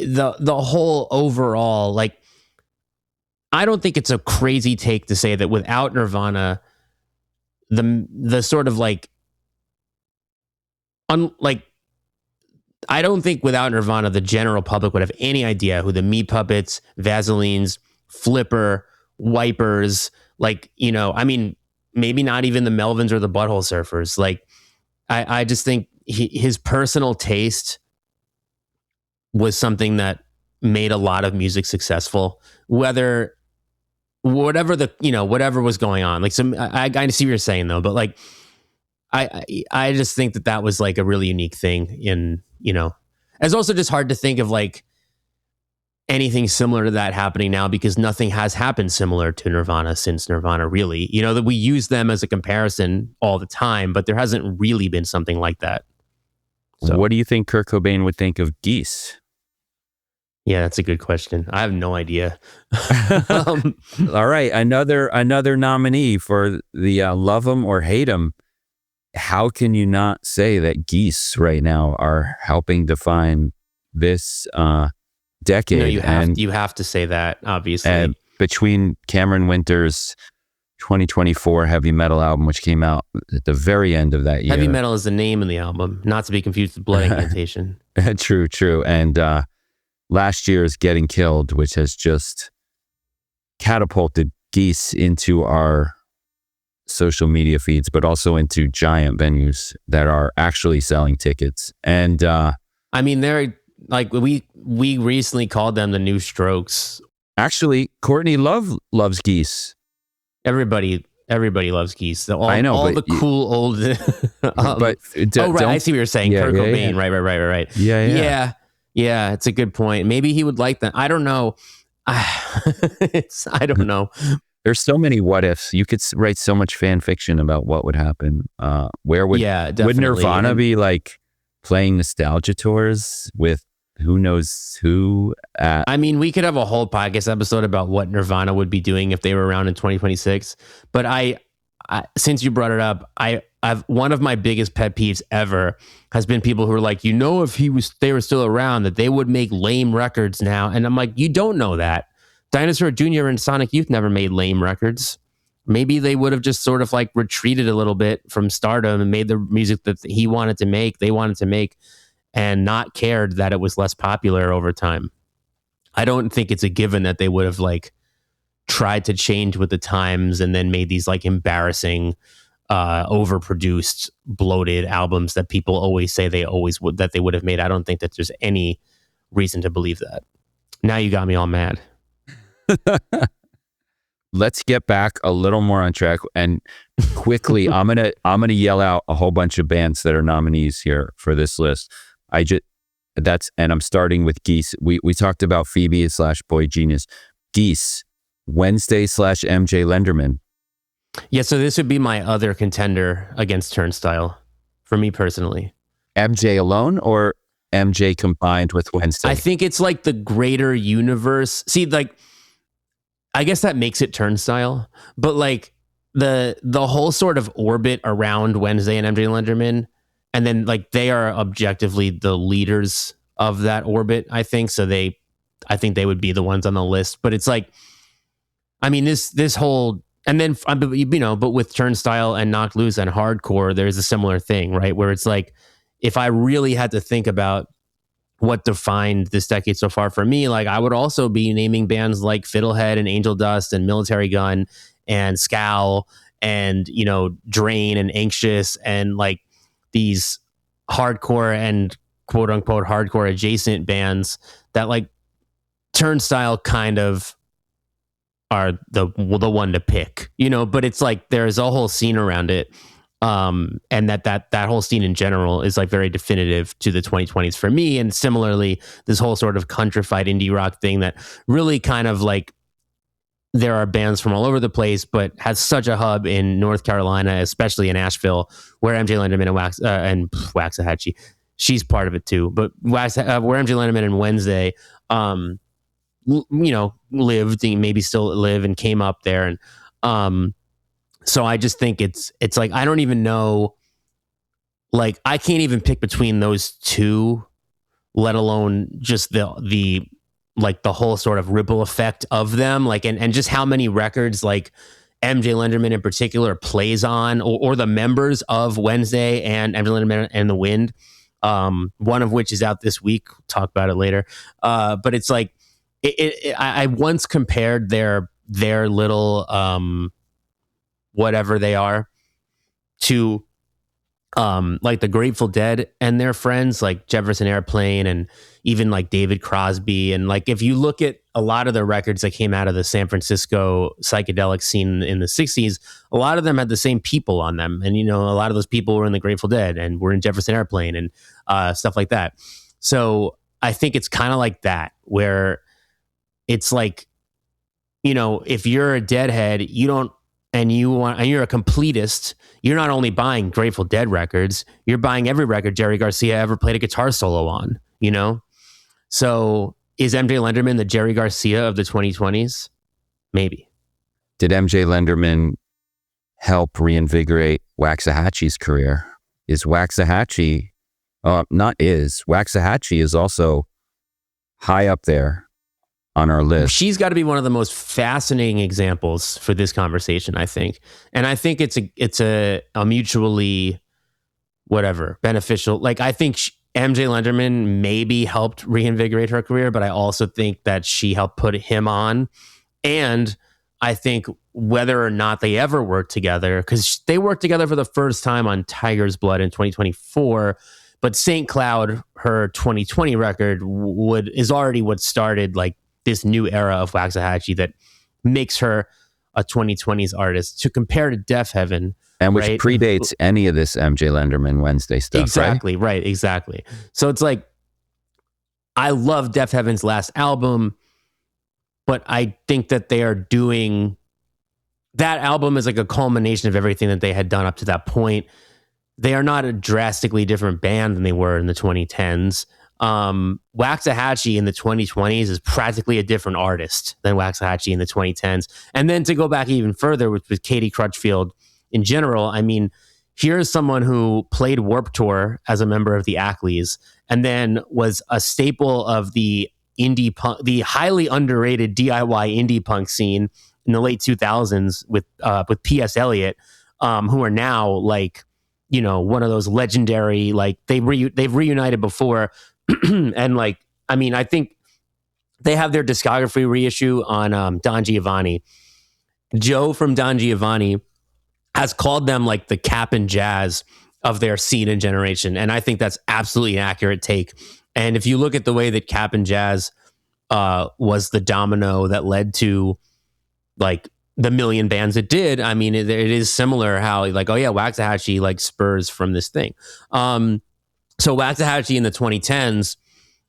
B: the whole overall, like, I don't think it's a crazy take to say that without Nirvana, the sort of like like, I don't think without Nirvana the general public would have any idea who the Meat Puppets, Vaselines, Flipper, Wipers, like, you know, I mean, maybe not even the Melvins or the Butthole Surfers. Like, I just think his personal taste was something that made a lot of music successful, whatever was going on. Like, I see what you're saying though, but like, I just think that was like a really unique thing in, you know, it's also just hard to think of like anything similar to that happening now, because nothing has happened similar to Nirvana since Nirvana, really. You know, that we use them as a comparison all the time, but there hasn't really been something like that. So,
A: what do you think Kurt Cobain would think of Geese?
B: Yeah, that's a good question. I have no idea.
A: All right, another nominee for the love 'em or hate 'em. How can you not say that Geese right now are helping define this decade?
B: No, you have to say that, obviously.
A: And between Cameron Winter's 2024 heavy metal album, which came out at the very end of that year.
B: Heavy metal is the name of the album, not to be confused with Blood Incantation.
A: True. And last year's Getting Killed, which has just catapulted Geese into our social media feeds, but also into giant venues that are actually selling tickets. And
B: I mean, they're like, we recently called them the New Strokes.
A: Actually, Courtney Love loves Geese.
B: Everybody loves Geese.
A: I know,
B: all the cool old.
A: But
B: I see what you're saying. Kurt Cobain, yeah. Right. Yeah. It's a good point. Maybe he would like that. I don't know. I don't know.
A: There's so many what ifs. You could write so much fan fiction about what would happen. Would Nirvana be like playing nostalgia tours with who knows who?
B: I mean, we could have a whole podcast episode about what Nirvana would be doing if they were around in 2026. But I since you brought it up, I've one of my biggest pet peeves ever has been people who are like, you know, if they were still around, that they would make lame records now. And I'm like, you don't know that. Dinosaur Jr. and Sonic Youth never made lame records. Maybe they would have just sort of like retreated a little bit from stardom and made the music that they wanted to make, and not cared that it was less popular over time. I don't think it's a given that they would have like tried to change with the times and then made these like embarrassing, overproduced, bloated albums that people always say they would have made. I don't think that there's any reason to believe that. Now you got me all mad.
A: Let's get back a little more on track and quickly. I'm gonna yell out a whole bunch of bands that are nominees here for this list. And I'm starting with Geese. We talked about Phoebe / Boy Genius. Geese, Wednesday / MJ Lenderman.
B: Yeah, so this would be my other contender against Turnstile for me personally.
A: MJ alone or MJ combined with Wednesday?
B: I think it's like the greater universe. See, like, I guess that makes it Turnstile, but like the whole sort of orbit around Wednesday and MJ Lenderman, and then like they are objectively the leaders of that orbit, I think. So I think they would be the ones on the list. But it's like, I mean, this whole, and then, you know, but with Turnstile and Knocked Loose and Hardcore, there's a similar thing, right? Where it's like, if I really had to think about what defined this decade so far for me, like I would also be naming bands like Fiddlehead and Angel Dust and Military Gun and Scowl and, you know, Drain and Anxious and like these hardcore and quote unquote hardcore adjacent bands that like Turnstile kind of are the one to pick, you know, but it's like there's a whole scene around it. And that whole scene in general is like very definitive to the 2020s for me. And similarly, this whole sort of countrified indie rock thing that really kind of like, there are bands from all over the place, but has such a hub in North Carolina, especially in Asheville, where MJ Lenderman and Waxahachie, she's part of it too. But where MJ Lenderman and Wednesday, you know, lived and maybe still live and came up there. And so I just think it's like, I don't even know, like I can't even pick between those two let alone just the like the whole sort of ripple effect of them, like and just how many records like MJ Lenderman in particular plays on, or the members of Wednesday and MJ Lenderman and the Wind, one of which is out this week. We'll talk about it later. But it's like I once compared their little whatever they are to like the Grateful Dead and their friends, like Jefferson Airplane and even like David Crosby. And like, if you look at a lot of the records that came out of the San Francisco psychedelic scene in the 60s, a lot of them had the same people on them. And, you know, a lot of those people were in the Grateful Dead and were in Jefferson Airplane and stuff like that. So I think it's kind of like that, where it's like, you know, if you're a Deadhead, and you're a completist, you're not only buying Grateful Dead records, you're buying every record Jerry Garcia ever played a guitar solo on, you know? So is MJ Lenderman the Jerry Garcia of the 2020s? Maybe.
A: Did MJ Lenderman help reinvigorate Waxahachie's career? Waxahachie is also high up there on our list.
B: She's got to be one of the most fascinating examples for this conversation, I think. And I think it's a mutually beneficial. Like, I think MJ Lenderman maybe helped reinvigorate her career, but I also think that she helped put him on. And I think whether or not they ever worked together, because they worked together for the first time on Tiger's Blood in 2024, but St. Cloud, her 2020 record, is already what started like this new era of Waxahachie that makes her a 2020s artist. To compare to Deaf Heaven,
A: and which
B: right?
A: predates any of this MJ Lenderman Wednesday stuff.
B: Exactly, right? Exactly. So it's like, I love Deaf Heaven's last album, but I think that they are doing that album is like a culmination of everything that they had done up to that point. They are not a drastically different band than they were in the 2010s. Waxahachie in the 2020s is practically a different artist than Waxahachie in the 2010s. And then to go back even further with Katie Crutchfield in general, I mean, here's someone who played Warped Tour as a member of the Ackleys and then was a staple of the indie punk, the highly underrated DIY indie punk scene in the late 2000s with P.S. Eliot, who are now like, you know, one of those legendary, like they've reunited before. And like, I mean, I think they have their discography reissue on Don Giovanni. Joe from Don Giovanni has called them like the Cap and Jazz of their scene and generation. And I think that's absolutely an accurate take. And if you look at the way that Cap and Jazz was the domino that led to like the million bands it did, I mean, it is similar how like, oh yeah, Waxahachie like spurs from this thing. So Waxahachie in the 2010s,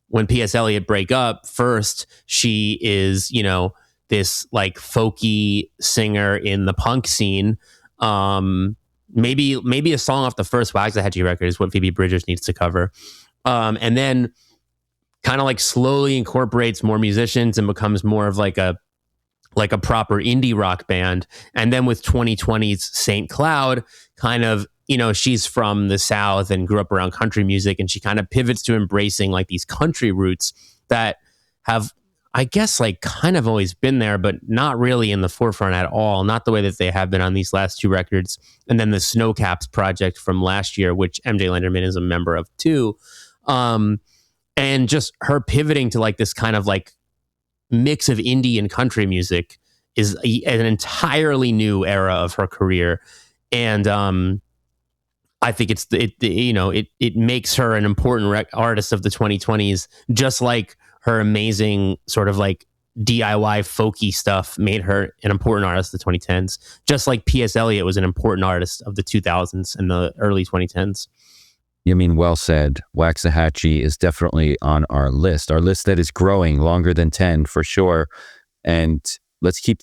B: when P.S. Eliot break up, first she is, you know, this like folky singer in the punk scene. Maybe a song off the first Waxahachie record is what Phoebe Bridgers needs to cover. And then kind of like slowly incorporates more musicians and becomes more of like a proper indie rock band. And then with 2020's St. Cloud, kind of, you know, she's from the South and grew up around country music, and she kind of pivots to embracing like these country roots that have, I guess, like kind of always been there, but not really in the forefront at all. Not the way that they have been on these last two records. And then the Snowcaps project from last year, which MJ Lenderman is a member of too. And just her pivoting to like this kind of like mix of indie and country music is an entirely new era of her career. And I think it makes her an important artist of the 2020s, just like her amazing sort of like DIY folky stuff made her an important artist of the 2010s, just like P.S. Eliot was an important artist of the 2000s and the early 2010s.
A: You mean, well said. Waxahachie is definitely on our list that is growing longer than 10 for sure. And let's keep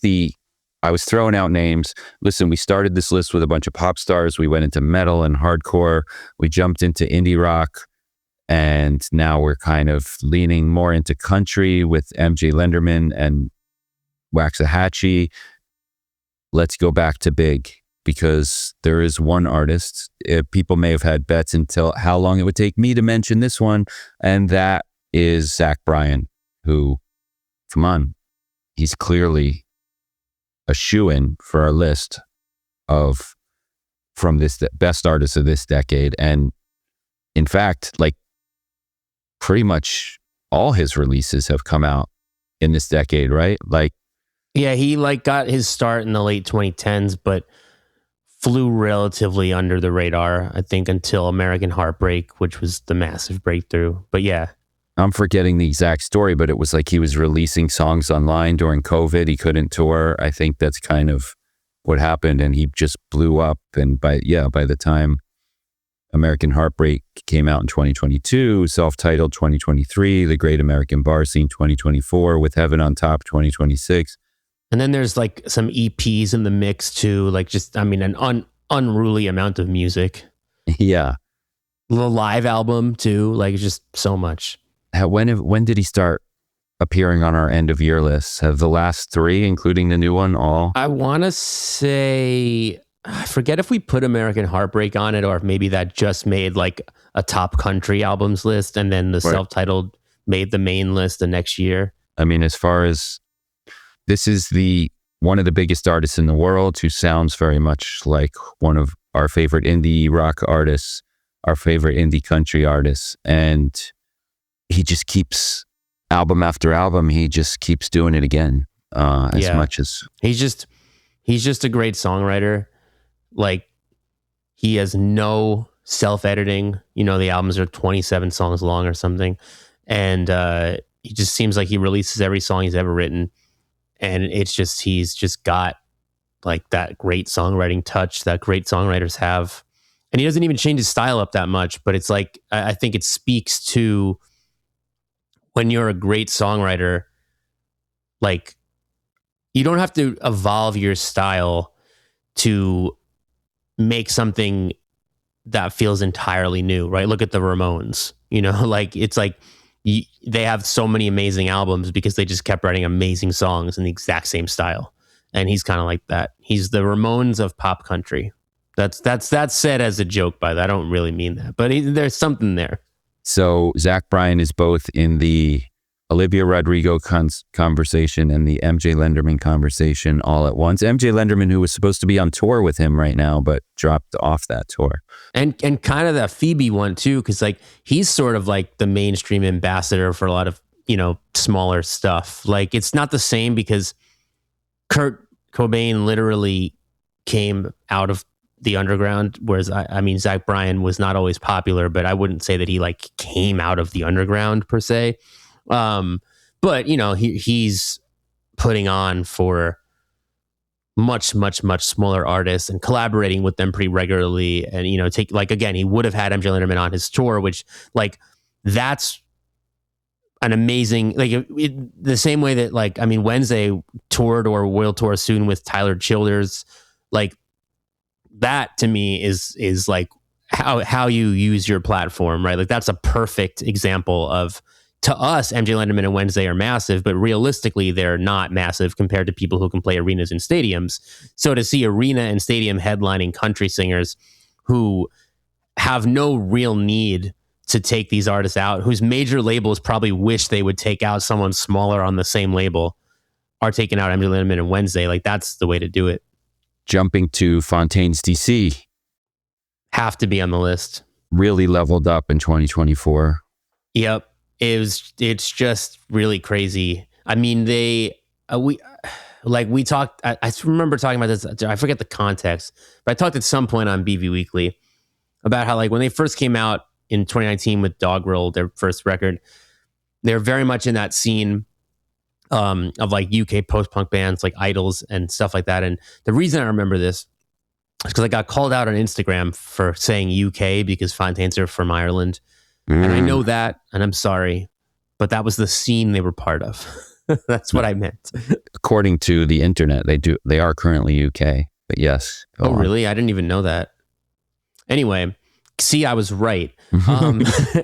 A: I was throwing out names. Listen, we started this list with a bunch of pop stars. We went into metal and hardcore. We jumped into indie rock. And now we're kind of leaning more into country with MJ Lenderman and Waxahachie. Let's go back to big, because there is one artist. People may have had bets until how long it would take me to mention this one. And that is Zach Bryan, who, come on, he's clearly a shoo-in for our list of from this best artists of this decade. And in fact, like pretty much all his releases have come out in this decade, right? Like,
B: yeah, he like got his start in the late 2010s, but flew relatively under the radar, I think, until American Heartbreak, which was the massive breakthrough. But yeah.
A: I'm forgetting the exact story, but it was like he was releasing songs online during COVID. He couldn't tour. I think that's kind of what happened, and he just blew up. And by the time American Heartbreak came out in 2022, self-titled 2023, The Great American Bar Scene 2024, With Heaven on Top 2026.
B: And then there's like some EPs in the mix too, like just, I mean, an unruly amount of music.
A: Yeah.
B: The live album too, like just so much.
A: When did he start appearing on our end of year lists? Have the last three, including the new one, all?
B: I want to say, I forget if we put American Heartbreak on it or if maybe that just made like a top country albums list and then the self-titled made the main list the next year.
A: I mean, as far as this is one of the biggest artists in the world who sounds very much like one of our favorite indie rock artists, our favorite indie country artists. And he just keeps album after album. He just keeps doing it again. Much as
B: he's just a great songwriter. Like he has no self-editing, the albums are 27 songs long or something. And he just seems like he releases every song he's ever written. And it's just, he's just got like that great songwriting touch that great songwriters have. And he doesn't even change his style up that much, but it's like, I think it speaks to when you're a great songwriter, like you don't have to evolve your style to make something that feels entirely new, right? Look at the Ramones, like it's like they have so many amazing albums because they just kept writing amazing songs in the exact same style. And he's kind of like that. He's the Ramones of pop country. That's said as a joke by that. I don't really mean that, but there's something there.
A: So Zach Bryan is both in the Olivia Rodrigo conversation and the MJ Lenderman conversation all at once. MJ Lenderman, who was supposed to be on tour with him right now, but dropped off that tour.
B: And kind of that Phoebe one too, because like he's sort of like the mainstream ambassador for a lot of, smaller stuff. Like it's not the same because Kurt Cobain literally came out of the underground, whereas I mean Zach Bryan was not always popular, but I wouldn't say that he like came out of the underground per se. But he's putting on for much smaller artists and collaborating with them pretty regularly. And take like again, he would have had MJ Lenderman on his tour, which like that's an amazing the same way that like I mean Wednesday toured or will tour soon with Tyler Childers, like that to me is like how you use your platform, right? Like that's a perfect example of, to us, MJ Lenderman and Wednesday are massive, but realistically they're not massive compared to people who can play arenas and stadiums. So to see arena and stadium headlining country singers who have no real need to take these artists out, whose major labels probably wish they would take out someone smaller on the same label, are taking out MJ Lenderman and Wednesday, like that's the way to do it.
A: Jumping to Fontaine's DC.
B: Have to be on the list.
A: Really leveled up in 2024.
B: Yep. It's just really crazy. I mean, we talked, I remember talking about this, I forget the context, but I talked at some point on BV Weekly about how like when they first came out in 2019 with Doggerel, their first record, they're very much in that scene of like UK post-punk bands like Idols and stuff like that. And the reason I remember this is because I got called out on Instagram for saying UK because Fontaines are from Ireland. And I know that, and I'm sorry, but that was the scene they were part of. That's what I meant.
A: According to the internet, they are currently UK, but yes.
B: Oh, really? I didn't even know that. Anyway, see, I was right.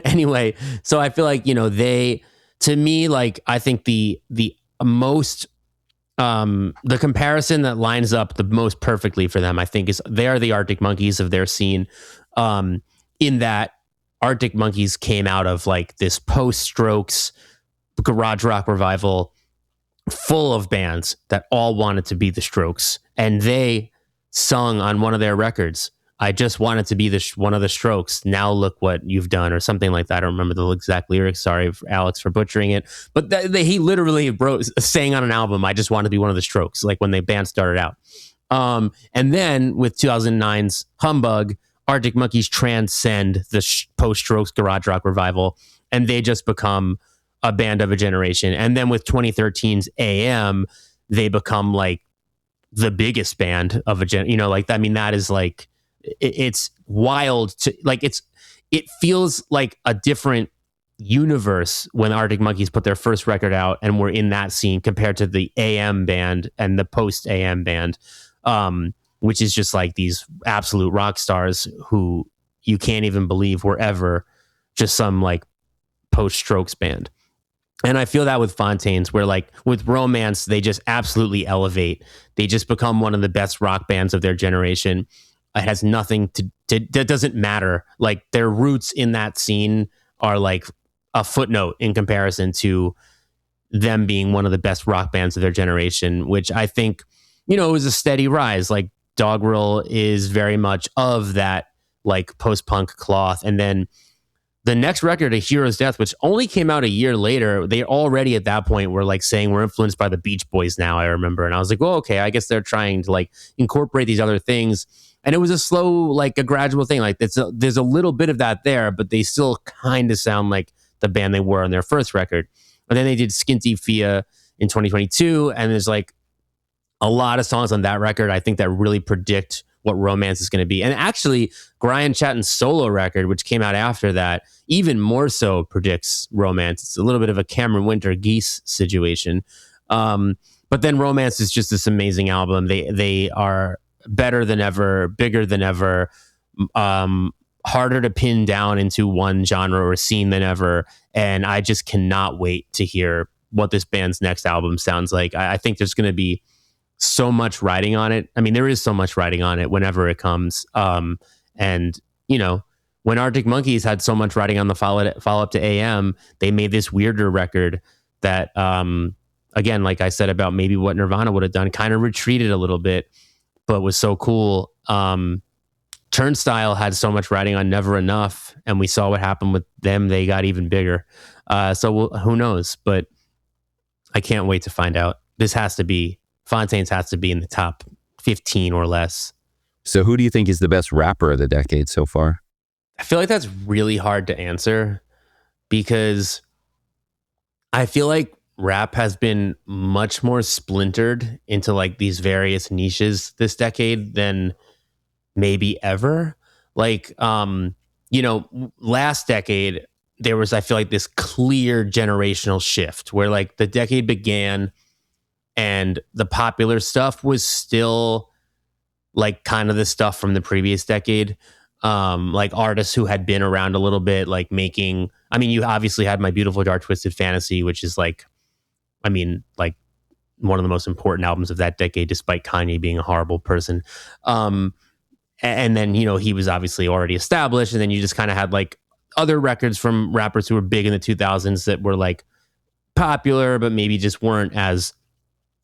B: Anyway, so I feel like, to me, like, I think the most, the comparison that lines up the most perfectly for them, I think, is they are the Arctic Monkeys of their scene, in that Arctic Monkeys came out of like this post-Strokes garage rock revival full of bands that all wanted to be the Strokes, and they sung on one of their records, "I just wanted to be one of the Strokes. Now look what you've done," or something like that. I don't remember the exact lyrics. Sorry, Alex, for butchering it. But he literally sang on an album, "I just want to be one of the Strokes," like when the band started out. And then with 2009's Humbug, Arctic Monkeys transcend the post-Strokes garage rock revival, and they just become a band of a generation. And then with 2013's AM, they become like the biggest band of a that is like, it's wild to like, it feels like a different universe when Arctic Monkeys put their first record out and we're in that scene compared to the AM band and the post AM band, which is just like these absolute rock stars who you can't even believe were ever just some like post Strokes band. And I feel that with Fontaines, where like with Romance, they just absolutely elevate. They just become one of the best rock bands of their generation. It has nothing that doesn't matter. Like their roots in that scene are like a footnote in comparison to them being one of the best rock bands of their generation, which I think, it was a steady rise. Like Doggerel is very much of that like post-punk cloth. And then the next record, A Hero's Death, which only came out a year later, they already at that point were like saying we're influenced by the Beach Boys now, I remember. And I was like, well, okay, I guess they're trying to like incorporate these other things. And it was a slow, like a gradual thing. Like there's a little bit of that there, but they still kind of sound like the band they were on their first record. And then they did Skinty Fia in 2022. And there's like a lot of songs on that record, I think, that really predict what Romance is going to be. And actually, Brian Chatton's solo record, which came out after that, even more so predicts Romance. It's a little bit of a Cameron Winter Geese situation. But then Romance is just this amazing album. They are better than ever, bigger than ever, harder to pin down into one genre or scene than ever. And I just cannot wait to hear what this band's next album sounds like. I think there's going to be so much riding on it. I mean, there is so much riding on it whenever it comes. And, when Arctic Monkeys had so much riding on the follow-up to AM, they made this weirder record that, again, like I said about maybe what Nirvana would have done, kind of retreated a little bit, but was so cool. Turnstile had so much riding on Never Enough, and we saw what happened with them. They got even bigger. Who knows? But I can't wait to find out. Fontaines has to be in the top 15 or less.
A: So who do you think is the best rapper of the decade so far?
B: I feel like that's really hard to answer because I feel like rap has been much more splintered into like these various niches this decade than maybe ever. Like, last decade, there was, I feel like, this clear generational shift where like the decade began and the popular stuff was still like kind of the stuff from the previous decade. Like artists who had been around a little bit, like you obviously had My Beautiful Dark Twisted Fantasy, which is like one of the most important albums of that decade, despite Kanye being a horrible person. And then, he was obviously already established. And then you just kind of had like other records from rappers who were big in the 2000s that were like popular, but maybe just weren't as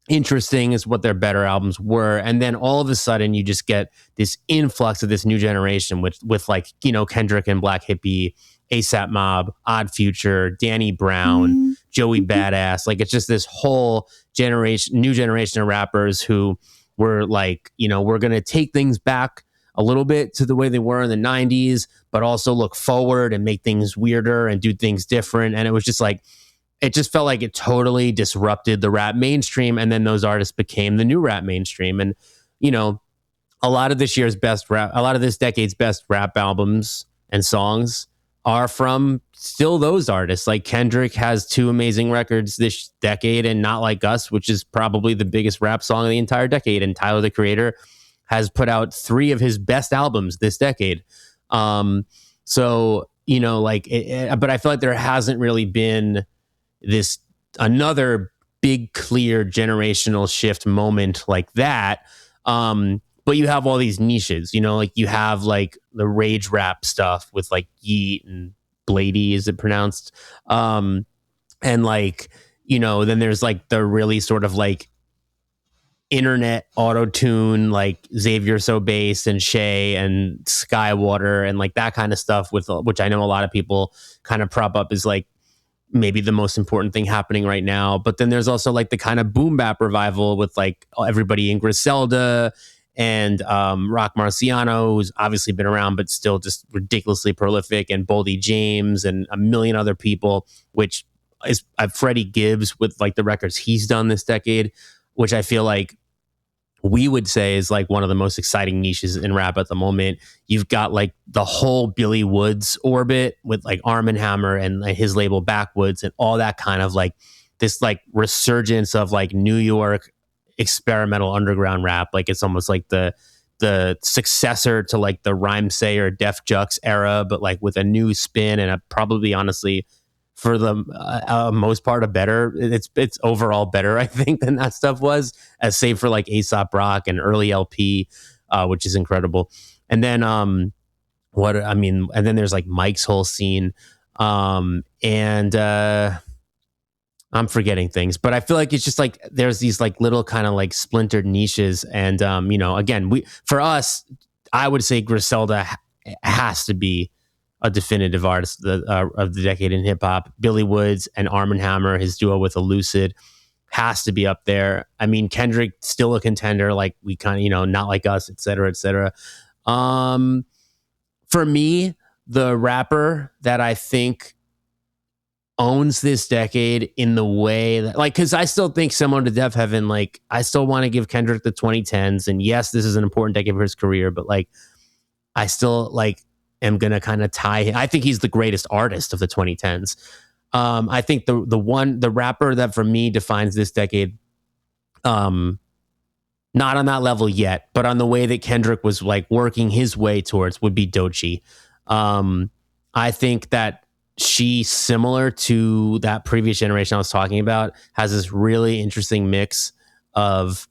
B: interesting as what their better albums were. And then all of a sudden you just get this influx of this new generation with like, Kendrick and Black Hippie, ASAP Mob, Odd Future, Danny Brown, Joey Badass. Like it's just this whole new generation of rappers who were like, we're going to take things back a little bit to the way they were in the 90s, but also look forward and make things weirder and do things different. And it was just like, it just felt like it totally disrupted the rap mainstream. And then those artists became the new rap mainstream. And, a lot of this decade's best rap albums and songs are from still those artists. Like Kendrick has 2 amazing records this decade, and Not Like Us, which is probably the biggest rap song of the entire decade. And Tyler, the Creator, has put out 3 of his best albums this decade. But I feel like there hasn't really been another big, clear generational shift moment like that. but you have all these niches, you know, like you have like the rage rap stuff with like Yeet and Blady, is it pronounced? And like, you know, then there's like the really sort of like internet auto-tune, like Xavier So Bass and Shay and Skywater and like that kind of stuff, with which I know a lot of people kind of prop up as like maybe the most important thing happening right now. But then there's also like the kind of boom bap revival with like everybody in Griselda and Rock Marciano, who's obviously been around but still just ridiculously prolific, and Boldy James and a million other people, which is Freddie Gibbs with like the records he's done this decade, which I feel like we would say is like one of the most exciting niches in rap at the moment. You've got like the whole Billy Woods orbit with like Arm & Hammer and like his label Backwoods and all that kind of like this like resurgence of like New York experimental underground rap. Like it's almost like the successor to like the Rhyme Sayer Def Jux era, but like with a new spin and a probably honestly for the most part a better, it's overall better, I think, than that stuff was, as save for like Aesop Rock and early LP, which is incredible. And then and then there's like Mike's whole scene, and I'm forgetting things, but I feel like it's just like there's these like little kind of like splintered niches, and you know, again, for us, I would say Griselda has to be a definitive artist of the decade in hip hop. Billy Woods and Arm & Hammer, his duo with Elucid, has to be up there. I mean, Kendrick still a contender, like we kind of, you know, Not Like Us, et cetera, et cetera. For me, the rapper that I think owns this decade in the way that, like, because I still think similar to Def Heaven, like I still want to give Kendrick the 2010s, and yes, this is an important decade for his career, but like I still like am gonna kind of tie. I think he's the greatest artist of the 2010s. I think the rapper that for me defines this decade, not on that level yet, but on the way that Kendrick was like working his way towards, would be Doechii. I think that she, similar to that previous generation I was talking about, has this really interesting mix of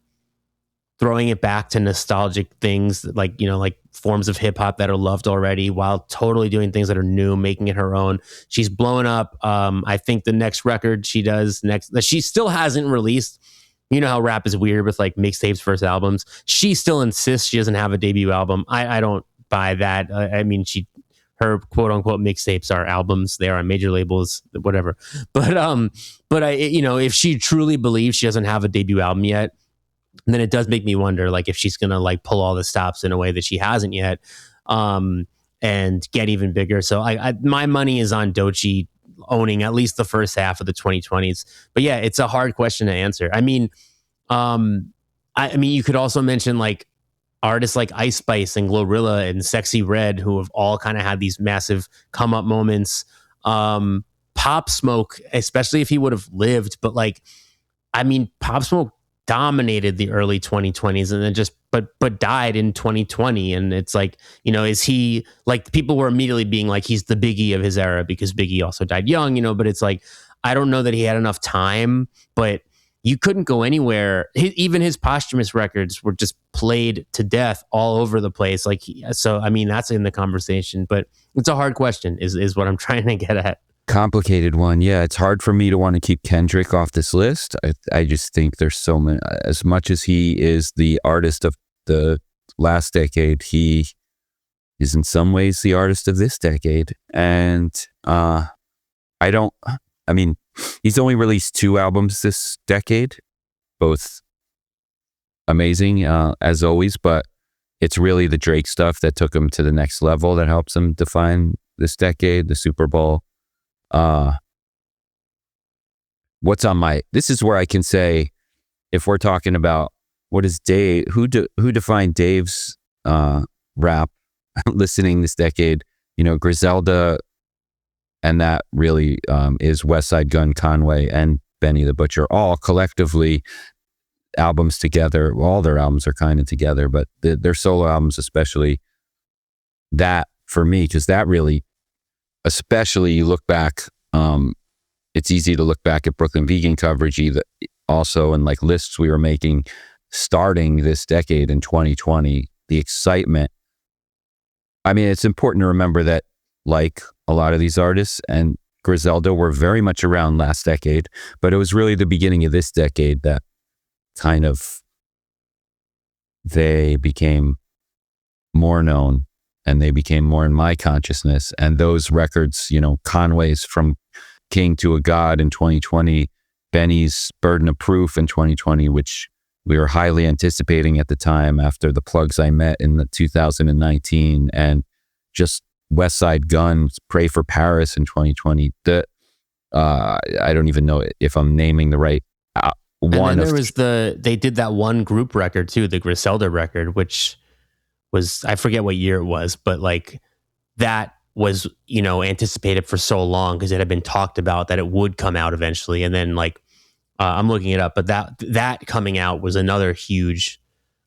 B: throwing it back to nostalgic things, like, you know, like forms of hip hop that are loved already, while totally doing things that are new, making it her own. She's blown up. I think the next record she does next, that she still hasn't released. You know how rap is weird with like mixtapes versus albums. She still insists she doesn't have a debut album. I don't buy that. I mean, her quote unquote mixtapes are albums. They are on major labels, whatever. But I, you know, if she truly believes she doesn't have a debut album yet, then it does make me wonder, like, if she's gonna like pull all the stops in a way that she hasn't yet, and get even bigger. So my money is on Doechii owning at least the first half of the 2020s. But yeah, it's a hard question to answer. I mean, you could also mention like artists like Ice Spice and Glorilla and Sexy Red, who have all kind of had these massive come up moments. Pop Smoke, especially if he would have lived, but like, I mean, Pop Smoke dominated the early 2020s and then just but died in 2020. And it's like, you know, is he like, people were immediately being like he's the Biggie of his era because Biggie also died young, you know, but it's like, I don't know that he had enough time, but you couldn't go anywhere. Even his posthumous records were just played to death all over the place. Like, so I mean, that's in the conversation, but it's a hard question is what I'm trying to get at.
A: Complicated one. Yeah, it's hard for me to want to keep Kendrick off this list. I just think there's so many, as much as he is the artist of the last decade, he is in some ways the artist of this decade. And he's only released 2 albums this decade, both amazing as always, but it's really the Drake stuff that took him to the next level that helps him define this decade, the Super Bowl. This is where I can say, if we're talking about what is Dave, who defined Dave's rap listening this decade, you know, Griselda, and that really is West Side Gun, Conway, and Benny the Butcher, all collectively albums together. All their albums are kind of together, but their solo albums especially, that for me, because that really, especially you look back, it's easy to look back at Brooklyn Vegan coverage also, and like lists we were making starting this decade in 2020, the excitement. I mean, it's important to remember that like a lot of these artists and Griselda were very much around last decade, but it was really the beginning of this decade that kind of they became more known and they became more in my consciousness. And those records, you know, Conway's From King to a God in 2020, Benny's Burden of Proof in 2020, which we were highly anticipating at the time after the Plugs I Met in the 2019, and just West Side Gun's Pray for Paris in 2020. I don't even know if I'm naming the right one.
B: And then there was they did that one group record too, the Griselda record, which was, I forget what year it was, but like that was, you know, anticipated for so long because it had been talked about that it would come out eventually. And then like, I'm looking it up, but that coming out was another huge,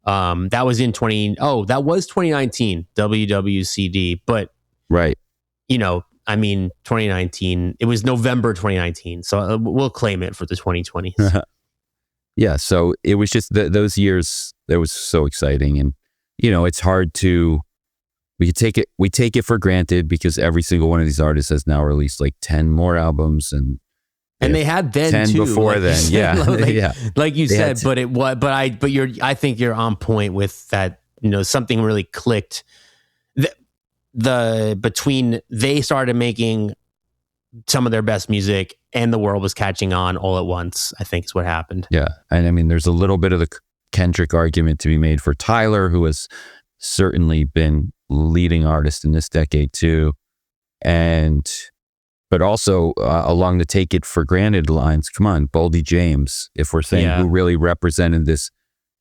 B: that was in 2019 WWCD, but
A: right.
B: You know, I mean, 2019, it was November 2019. So we'll claim it for the 2020s.
A: Yeah. So it was just those years that was so exciting. And, you know, it's hard to, we take it for granted because every single one of these artists has now released like 10 more albums, and
B: they had then
A: 10
B: too,
A: before
B: like
A: then. Yeah.
B: like, like you said,
A: but
B: I think you're on point with that. You know, something really clicked. Between they started making some of their best music and the world was catching on all at once, I think is what happened.
A: Yeah. And I mean, there's a little bit of the Kendrick argument to be made for Tyler, who has certainly been leading artist in this decade too. But also along the take it for granted lines, come on, Boldy James, if we're saying who really represented this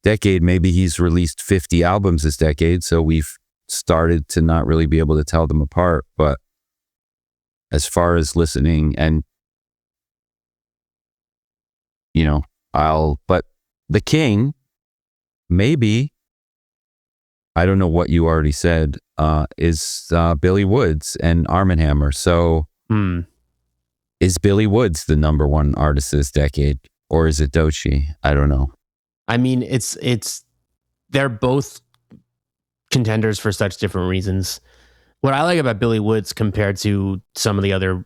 A: decade, maybe he's released 50 albums this decade. So we've started to not really be able to tell them apart. But as far as listening and, you know, but the King, maybe, I don't know what you already said, is Billy Woods and Arm & Hammer. So is Billy Woods the number one artist this decade, or is it Doechii? I don't know.
B: I mean, they're both contenders for such different reasons. What I like about Billy Woods compared to some of the other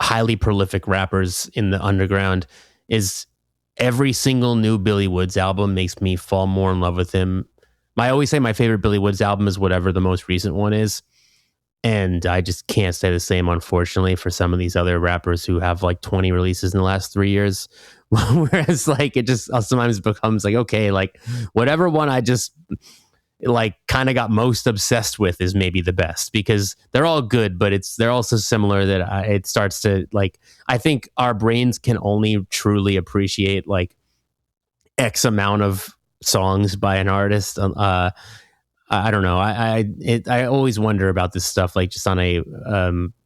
B: highly prolific rappers in the underground is every single new Billy Woods album makes me fall more in love with him. I always say my favorite Billy Woods album is whatever the most recent one is. And I just can't say the same, unfortunately, for some of these other rappers who have like 20 releases in the last 3 years. Whereas like it just sometimes becomes like, okay, like whatever one I just like kind of got most obsessed with is maybe the best, because they're all good, but they're also similar that it starts to like, I think our brains can only truly appreciate like X amount of songs by an artist. I don't know. I always wonder about this stuff, like just on a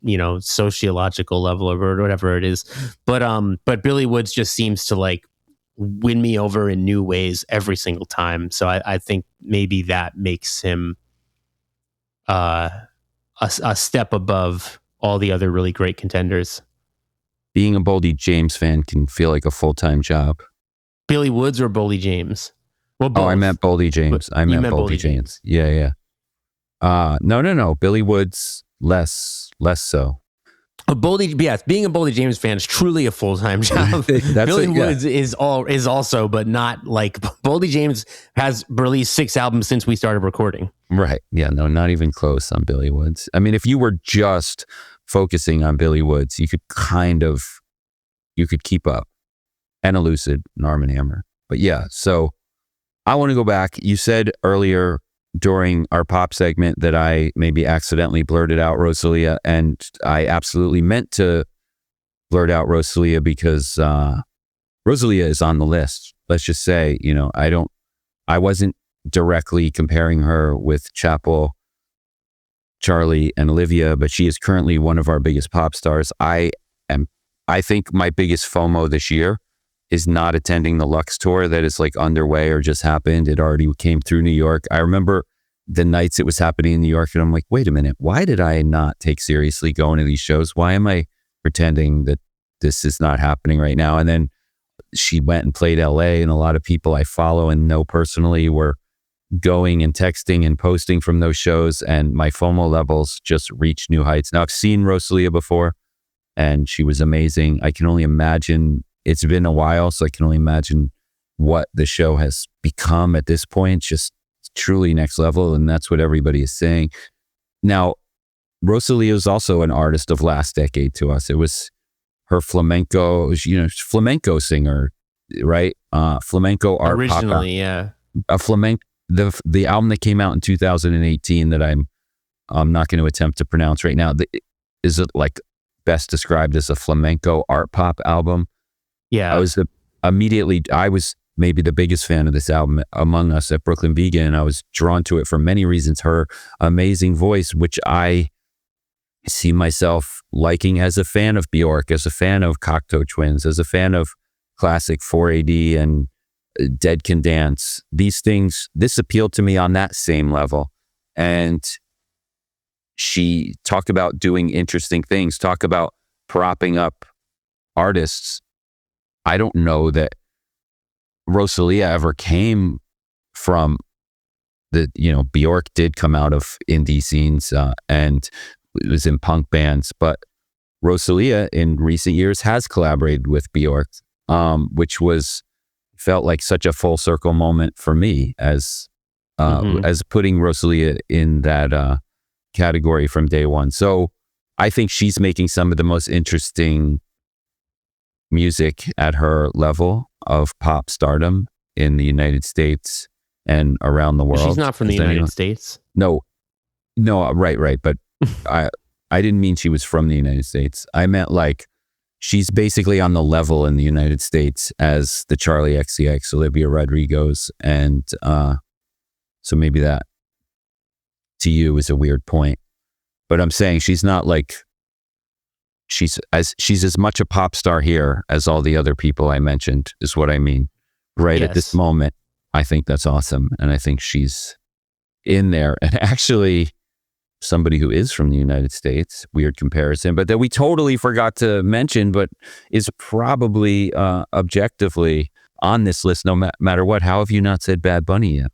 B: you know, sociological level or whatever it is. But Billy Woods just seems to like win me over in new ways every single time. So I think maybe that makes him a step above all the other really great contenders.
A: Being a Boldy James fan can feel like a full-time job.
B: Billy Woods or Boldy James? Well, both.
A: Oh, I meant Boldy James. I meant Boldy James. Yeah. No. Billy Woods, less so.
B: Yes, being a Boldy James fan is truly a full-time job. Billy Woods is also, but not like Boldy James has released 6 albums since we started recording.
A: Right. Yeah. No, not even close on Billy Woods. I mean, if you were just focusing on Billy Woods, you could keep up. And Elucid and Arm & Hammer. But yeah, so I want to go back. You said earlier during our pop segment that I maybe accidentally blurted out Rosalia, and I absolutely meant to blurt out Rosalia because Rosalia is on the list. Let's just say, you know, I wasn't directly comparing her with Chappell, Charlie, and Olivia, but she is currently one of our biggest pop stars. I think my biggest FOMO this year is not attending the Lux tour that is like underway or just happened. It already came through New York. I remember the nights it was happening in New York, and I'm like, wait a minute, why did I not take seriously going to these shows? Why am I pretending that this is not happening right now? And then she went and played LA, and a lot of people I follow and know personally were going and texting and posting from those shows, and my FOMO levels just reached new heights. Now, I've seen Rosalia before, and she was amazing. I can only imagine, it's been a while, so I can only imagine what the show has become at this point, just truly next level, and that's what everybody is saying. Now, Rosalia is also an artist of last decade to us. It was her flamenco, flamenco singer, right? Flamenco art
B: originally, yeah.
A: A flamenco. The album that came out in 2018 that I'm not going to attempt to pronounce right now, is it like best described as a flamenco art pop album?
B: Yeah,
A: I was maybe the biggest fan of this album among us at Brooklyn Vegan, and I was drawn to it for many reasons. Her amazing voice, which I see myself liking as a fan of Bjork, as a fan of Cocteau Twins, as a fan of classic 4AD and Dead Can Dance. These things, this appealed to me on that same level. And she talked about doing interesting things, talk about propping up artists. I don't know that Rosalia ever came from Bjork did come out of indie scenes and it was in punk bands, but Rosalia in recent years has collaborated with Bjork, which felt like such a full circle moment for me as putting Rosalia in that category from day one. So I think she's making some of the most interesting music at her level of pop stardom in the United States and around the world.
B: She's not from the United States.
A: No, right. But I didn't mean she was from the United States. I meant like she's basically on the level in the United States as the Charlie XCX, Olivia Rodrigo's, and so maybe that to you is a weird point. But I'm saying she's not like she's as much a pop star here as all the other people I mentioned, is what I mean. Right. Yes. At this moment, I think that's awesome. And I think she's in there. And actually, somebody who is from the United States, weird comparison, but that we totally forgot to mention, but is probably objectively on this list no matter what. How have you not said Bad Bunny yet?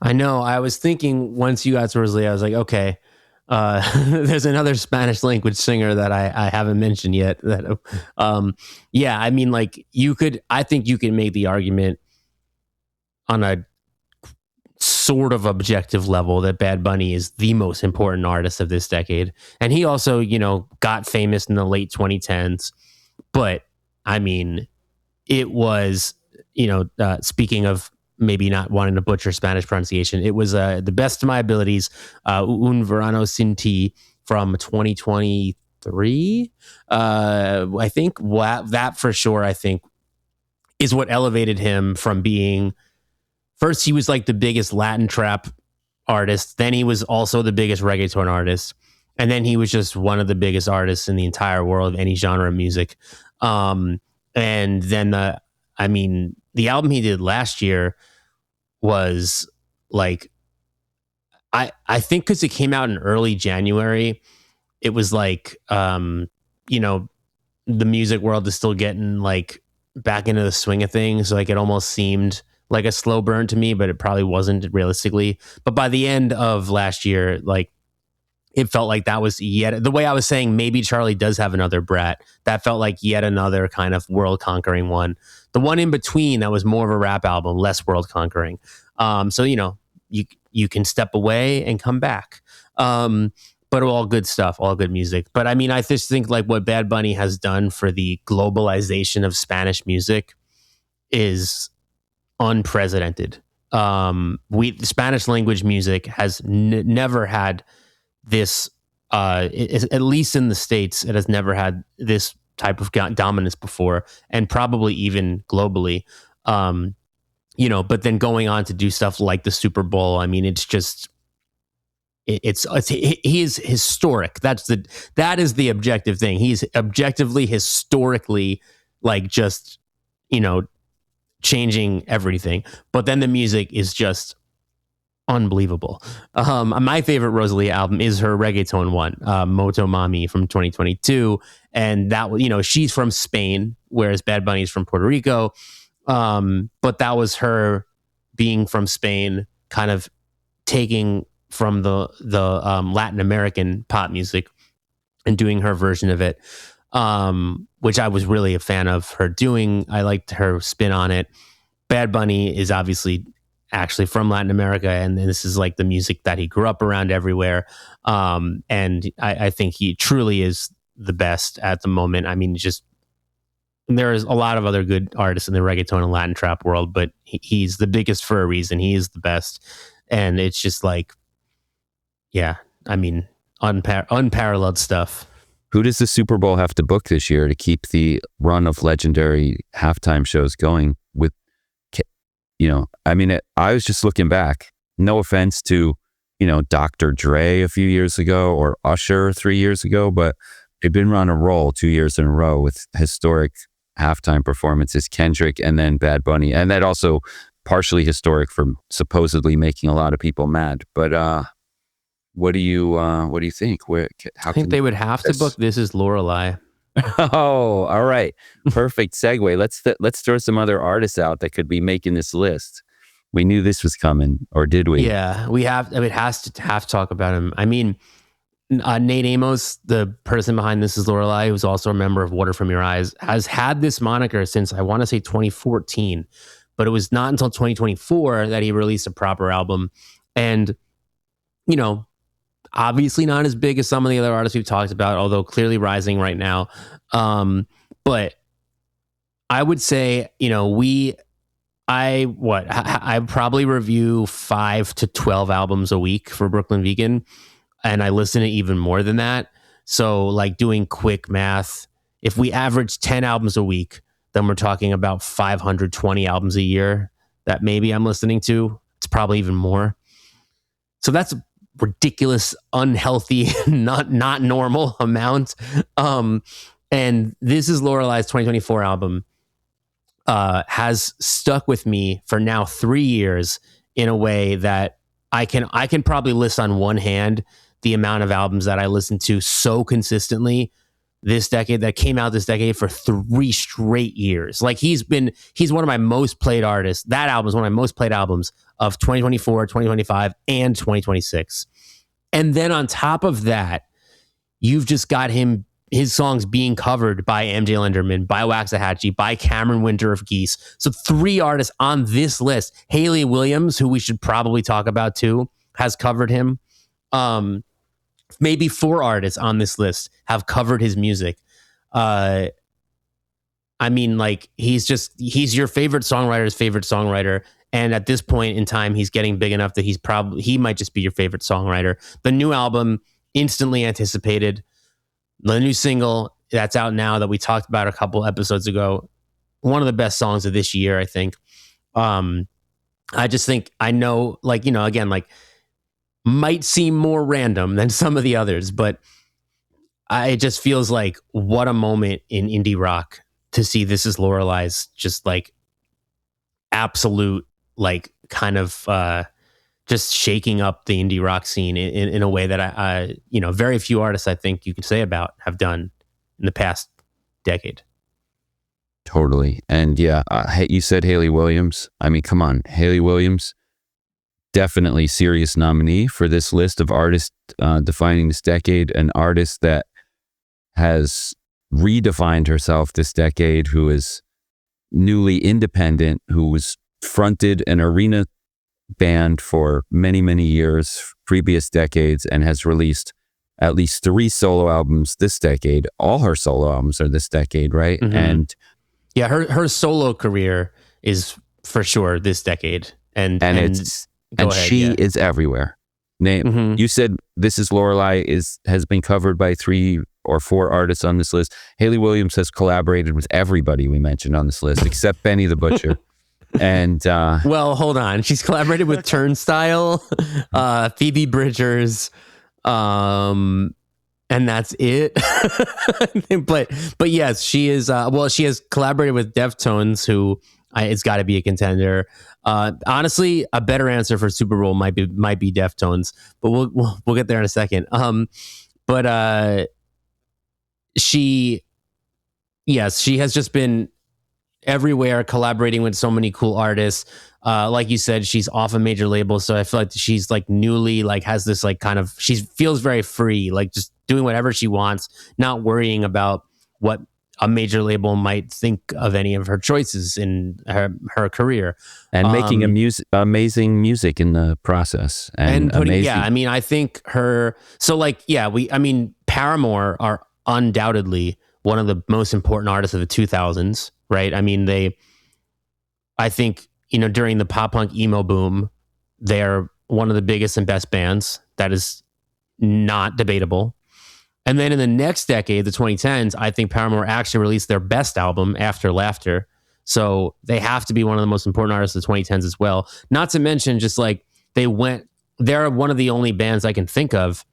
B: I know. I was thinking once you got to Rosalia, I was like, okay, there's another Spanish language singer that I haven't mentioned yet. That, yeah, I mean, like I think you can make the argument on a sort of objective level that Bad Bunny is the most important artist of this decade. And he also, got famous in the late 2010s. But I mean, it was, speaking of maybe not wanting to butcher Spanish pronunciation, it was the best of my abilities, Un Verano Sin Ti from 2023. I think that for sure, I think, is what elevated him from being, first he was like the biggest Latin trap artist, then he was also the biggest reggaeton artist, and then he was just one of the biggest artists in the entire world of any genre of music. And then the album he did last year was like, I think because it came out in early January, it was like, the music world is still getting like back into the swing of things. Like it almost seemed like a slow burn to me, but it probably wasn't realistically. But by the end of last year, like it felt like that was the way I was saying, maybe Charlie does have another Brat. That felt like yet another kind of world conquering one. The one in between that was more of a rap album, less world conquering. So, you can step away and come back. But all good stuff, all good music. But I mean, I just think like what Bad Bunny has done for the globalization of Spanish music is unprecedented. Spanish language music has never had this, at least in the States, it has never had this type of dominance before, and probably even globally. But then going on to do stuff like the Super Bowl, I mean, it's just, he is historic. That is the objective thing. He's objectively, historically, like just, changing everything. But then the music is just unbelievable. My favorite Rosalia album is her reggaeton one, Moto Mami from 2022. And that, she's from Spain. whereas Bad Bunny's from Puerto Rico. But that was her being from Spain, kind of taking from the Latin American pop music and doing her version of it, which I was really a fan of her doing. I liked her spin on it. Bad Bunny is obviously actually from Latin America, and this is like the music that he grew up around everywhere. And I think he truly is the best at the moment. I mean, just there's a lot of other good artists in the reggaeton and Latin trap world, but he's the biggest for a reason. He is the best. And it's just like, yeah, I mean, unparalleled stuff.
A: Who does the Super Bowl have to book this year to keep the run of legendary halftime shows going with, I mean, I was just looking back, no offense to, Dr. Dre a few years ago or Usher 3 years ago, but they've been on a roll 2 years in a row with historic halftime performances, Kendrick and then Bad Bunny. And that also partially historic for supposedly making a lot of people mad. But what do you think?
B: I think they would have to book This Is Lorelei.
A: Oh, all right. Perfect segue. Let's throw some other artists out that could be making this list. We knew this was coming, or did we?
B: Yeah, we have. It has to talk about him. I mean, Nate Amos, the person behind This Is Lorelei, who's also a member of Water From Your Eyes, has had this moniker since I want to say 2014, but it was not until 2024 that he released a proper album. And, obviously not as big as some of the other artists we've talked about, although clearly rising right now. But I would say, I probably review 5 to 12 albums a week for Brooklyn Vegan, and I listen to even more than that. So like doing quick math, if we average 10 albums a week, then we're talking about 520 albums a year that maybe I'm listening to. It's probably even more. So that's a ridiculous, unhealthy, not normal amount. And This Is Lorelei's 2024 album has stuck with me for now 3 years in a way that I can probably list on one hand the amount of albums that I listened to so consistently this decade, that came out this decade, for 3 straight years. Like he's one of my most played artists. That album is one of my most played albums of 2024, 2025, and 2026. And then on top of that, you've just got his songs being covered by MJ Lenderman, by Waxahachie, by Cameron Winter of Geese. So 3 artists on this list. Haley Williams, who we should probably talk about too, has covered him. Maybe 4 artists on this list have covered his music. I mean, like, he's your favorite songwriter's favorite songwriter. And at this point in time, he's getting big enough that he might just be your favorite songwriter. The new album, instantly anticipated. The new single that's out now that we talked about a couple episodes ago, one of the best songs of this year, I think. I just think, I know, like, again, like, might seem more random than some of the others, but it just feels like what a moment in indie rock to see This Is Lorelei's just like absolute, like, kind of just shaking up the indie rock scene in a way that I very few artists I think you could say about have done in the past decade.
A: Totally. And yeah, you said Haley Williams. I mean, come on, Haley Williams, definitely serious nominee for this list of artists defining this decade. An artist that has redefined herself this decade, who is newly independent, who was fronted an arena band for many, many years, previous decades, and has released at least 3 solo albums this decade. All her solo albums are this decade, right?
B: Mm-hmm.
A: And
B: yeah, her solo career is for sure this decade. And
A: she is everywhere. You said This Is Lorelei has been covered by 3 or 4 artists on this list. Haley Williams has collaborated with everybody we mentioned on this list, except Benny the Butcher. And
B: well, hold on. She's collaborated with Turnstile, Phoebe Bridgers, and that's it. but yes, she is. She has collaborated with Deftones, who it's got to be a contender. Honestly, a better answer for Super Bowl might be Deftones, but we'll get there in a second. But she Yes, she has just been everywhere, collaborating with so many cool artists. Like you said, she's off a major label, so I feel like she's like newly like has this like kind of she feels very free, like just doing whatever she wants, not worrying about what a major label might think of any of her choices in her career,
A: and making amazing music in the process, and
B: putting
A: amazing.
B: yeah. I mean, I think her so like yeah. I mean, Paramore are undoubtedly one of the most important artists of the 2000s, right? I mean, I think, during the pop punk emo boom, they're one of the biggest and best bands. That is not debatable. And then in the next decade, the 2010s, I think Paramore actually released their best album, After Laughter. So they have to be one of the most important artists of the 2010s as well. Not to mention just like they're one of the only bands I can think of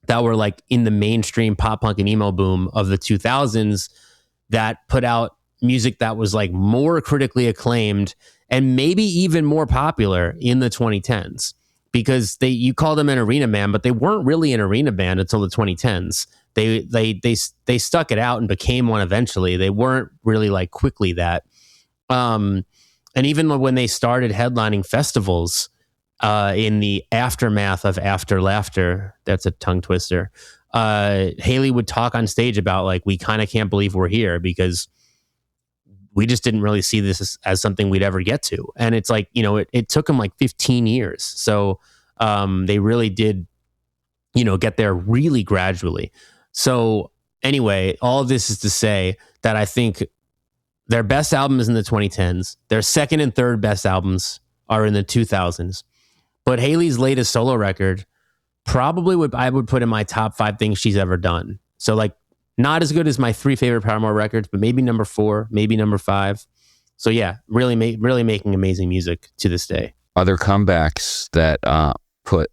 B: that were like in the mainstream pop punk and emo boom of the 2000s that put out music that was like more critically acclaimed and maybe even more popular in the 2010s, because you call them an arena band, but they weren't really an arena band until the 2010s. They stuck it out and became one eventually. They weren't really like quickly that. And even when they started headlining festivals, in the aftermath of After Laughter, that's a tongue twister, Haley would talk on stage about like, we kind of can't believe we're here because we just didn't really see this as something we'd ever get to. And it's like, it took them like 15 years. So they really did, get there really gradually. So anyway, all of this is to say that I think their best album is in the 2010s. Their second and third best albums are in the 2000s. But Haley's latest solo record probably I would put in my top 5 things she's ever done. So like not as good as my 3 favorite Paramore records, but maybe number 4, maybe number 5. So yeah, really making amazing music to this day.
A: Other comebacks that put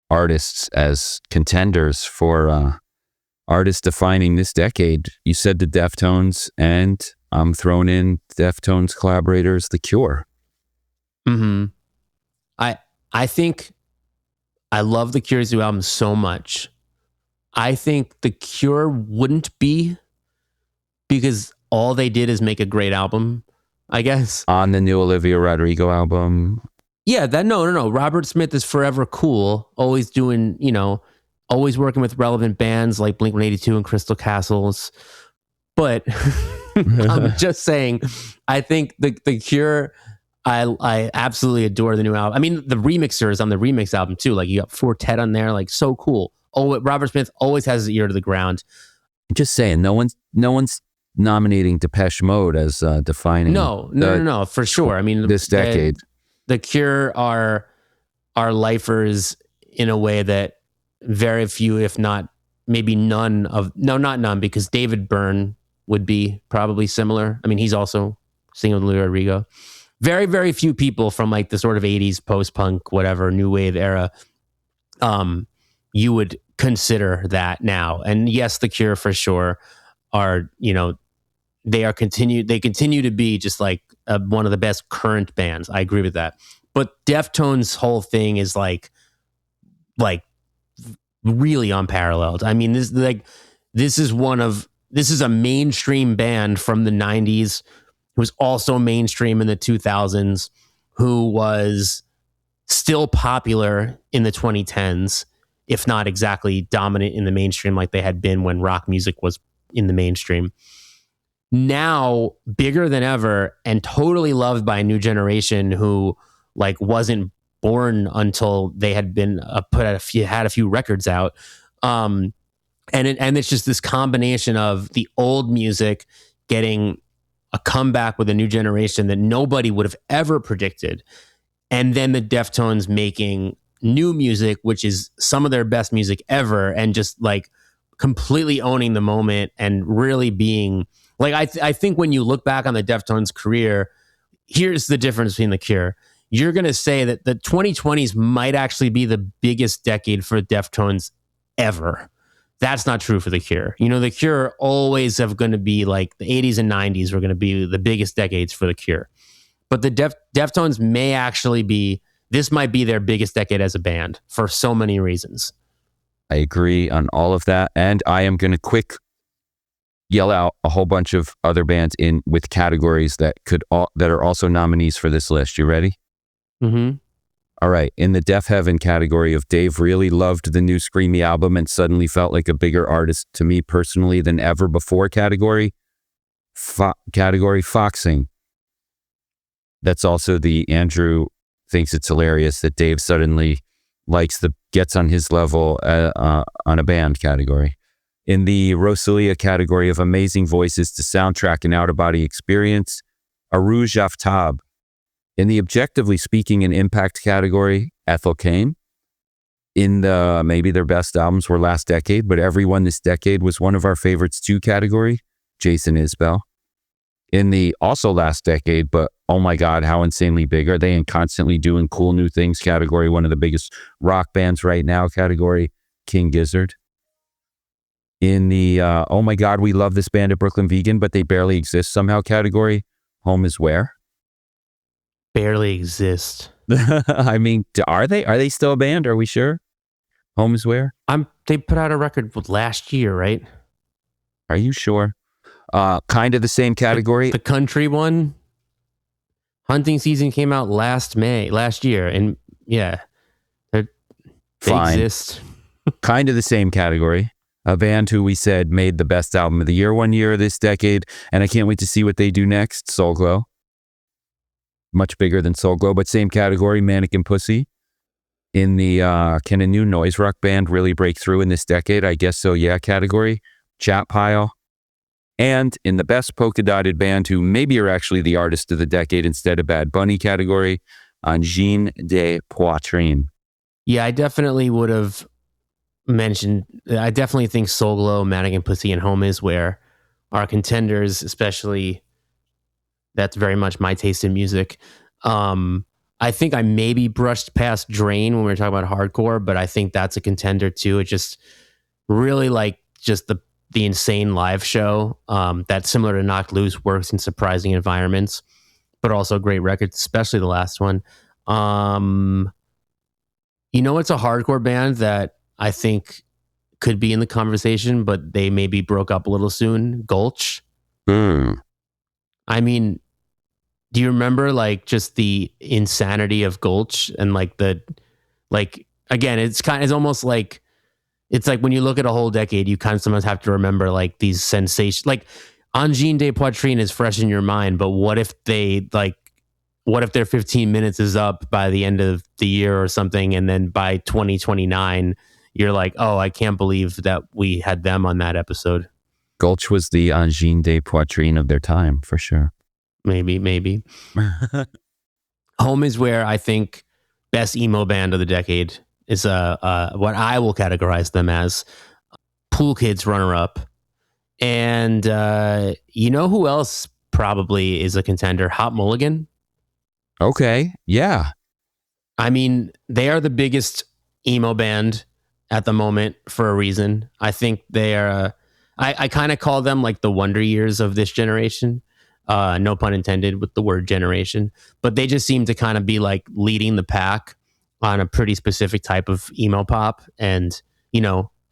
A: artists as contenders for artists defining this decade. You said the Deftones, and I'm throwing in Deftones collaborators, The Cure.
B: Mm-hmm. I think I love The Cure's new album so much. I think The Cure wouldn't be, because all they did is make a great album, I guess.
A: On the new Olivia Rodrigo album.
B: Yeah, no. Robert Smith is forever cool, always doing, always working with relevant bands like Blink-182 and Crystal Castles. But I'm just saying, I think the Cure, I absolutely adore the new album. I mean, the remixers on the remix album too. Like you got Fortet on there, like so cool. Oh, Robert Smith always has his ear to the ground.
A: Just saying, no one's nominating Depeche Mode as defining.
B: No, for sure. I mean,
A: this decade,
B: the Cure are lifers in a way that very few, if not maybe none of, no, not none, because David Byrne would be probably similar. I mean, he's also singing with Olivia Rodrigo. Very, very few people from like the sort of 80s post-punk, whatever, new wave era, you would consider that now. And yes, The Cure for sure are, they continue to be just like one of the best current bands. I agree with that. But Deftones' whole thing is like really unparalleled. I mean, this is a mainstream band from the 90s who was also mainstream in the 2000s, who was still popular in the 2010s, if not exactly dominant in the mainstream like they had been when rock music was in the mainstream. Now bigger than ever and totally loved by a new generation who like wasn't born until they had been had a few records out. And it's just this combination of the old music getting a comeback with a new generation that nobody would have ever predicted. And then the Deftones making new music, which is some of their best music ever, and just like completely owning the moment and really being like, I think when you look back on the Deftones career, here's the difference between The Cure. You're going to say that the 2020s might actually be the biggest decade for Deftones ever. That's not true for The Cure. The Cure always have going to be like the 80s and 90s were going to be the biggest decades for The Cure. But the Deftones may actually be, this might be their biggest decade as a band for so many reasons.
A: I agree on all of that. And I am going to quick yell out a whole bunch of other bands in with categories that are also nominees for this list. You ready?
B: Mm-hmm.
A: All right. In the Deaf Heaven category of Dave really loved the new Screamy album and suddenly felt like a bigger artist to me personally than ever before category Foxing. That's also the Andrew thinks it's hilarious that Dave suddenly gets on his level on a band category. In the Rosalia category of amazing voices to soundtrack and out-of-body experience, Arouge Aftab. In the objectively speaking and impact category, Ethel Cain. In the maybe their best albums were last decade, but everyone this decade was one of our favorites too category, Jason Isbell. In the also last decade, but oh my God, how insanely big are they and constantly doing cool new things category, one of the biggest rock bands right now category, King Gizzard. In the oh my God, we love this band at Brooklyn Vegan, but they barely exist somehow category, Home Is Where.
B: Barely exist.
A: I mean, are they still a band? Are we sure? Home Is Where?
B: They put out a record last year, right?
A: Are you sure? Kind of the same category.
B: The country one. Hunting Season came out last year, and yeah, they
A: Fine.
B: exist.
A: Kind of the same category. A band who we said made the best album of the year one year this decade, and I can't wait to see what they do next. Soul Glow. Much bigger than Soul Glow, but same category, Mannequin Pussy. In the can a new noise rock band really break through in this decade? I guess so, yeah, category, Chat Pile. And in the best polka dotted band who maybe are actually the artist of the decade instead of Bad Bunny category, Angine de Poitrine.
B: Yeah, I definitely would have mentioned, I definitely think Soul Glow, Mannequin Pussy, and Home Is Where are contenders, especially that's very much my taste in music. I think I maybe brushed past Drain when we were talking about hardcore, but I think that's a contender too. It just really just the insane live show that's similar to Knocked Loose, works in surprising environments, but also great records, especially the last one. It's a hardcore band that I think could be in the conversation, but they maybe broke up a little soon. Gulch. I mean, do you remember just the insanity of Gulch and again, it's almost like, it's like when you look at a whole decade, you kind of sometimes have to remember these sensations. Angine de Poitrine is fresh in your mind, but what if their 15 minutes is up by the end of the year or something, and then by 2029, you're like, oh, I can't believe that we had them on that episode.
A: Gulch was the Angine de Poitrine of their time, for sure.
B: Maybe. Home Is Where I think best emo band of the decade is what I will categorize them as. Pool Kids runner-up. And who else probably is a contender? Hot Mulligan.
A: Okay, yeah.
B: I mean, they are the biggest emo band at the moment for a reason. I think they are, I kind of call them the Wonder Years of this generation. No pun intended with the word generation, but they just seem to kind of be leading the pack on a pretty specific type of emo pop. And,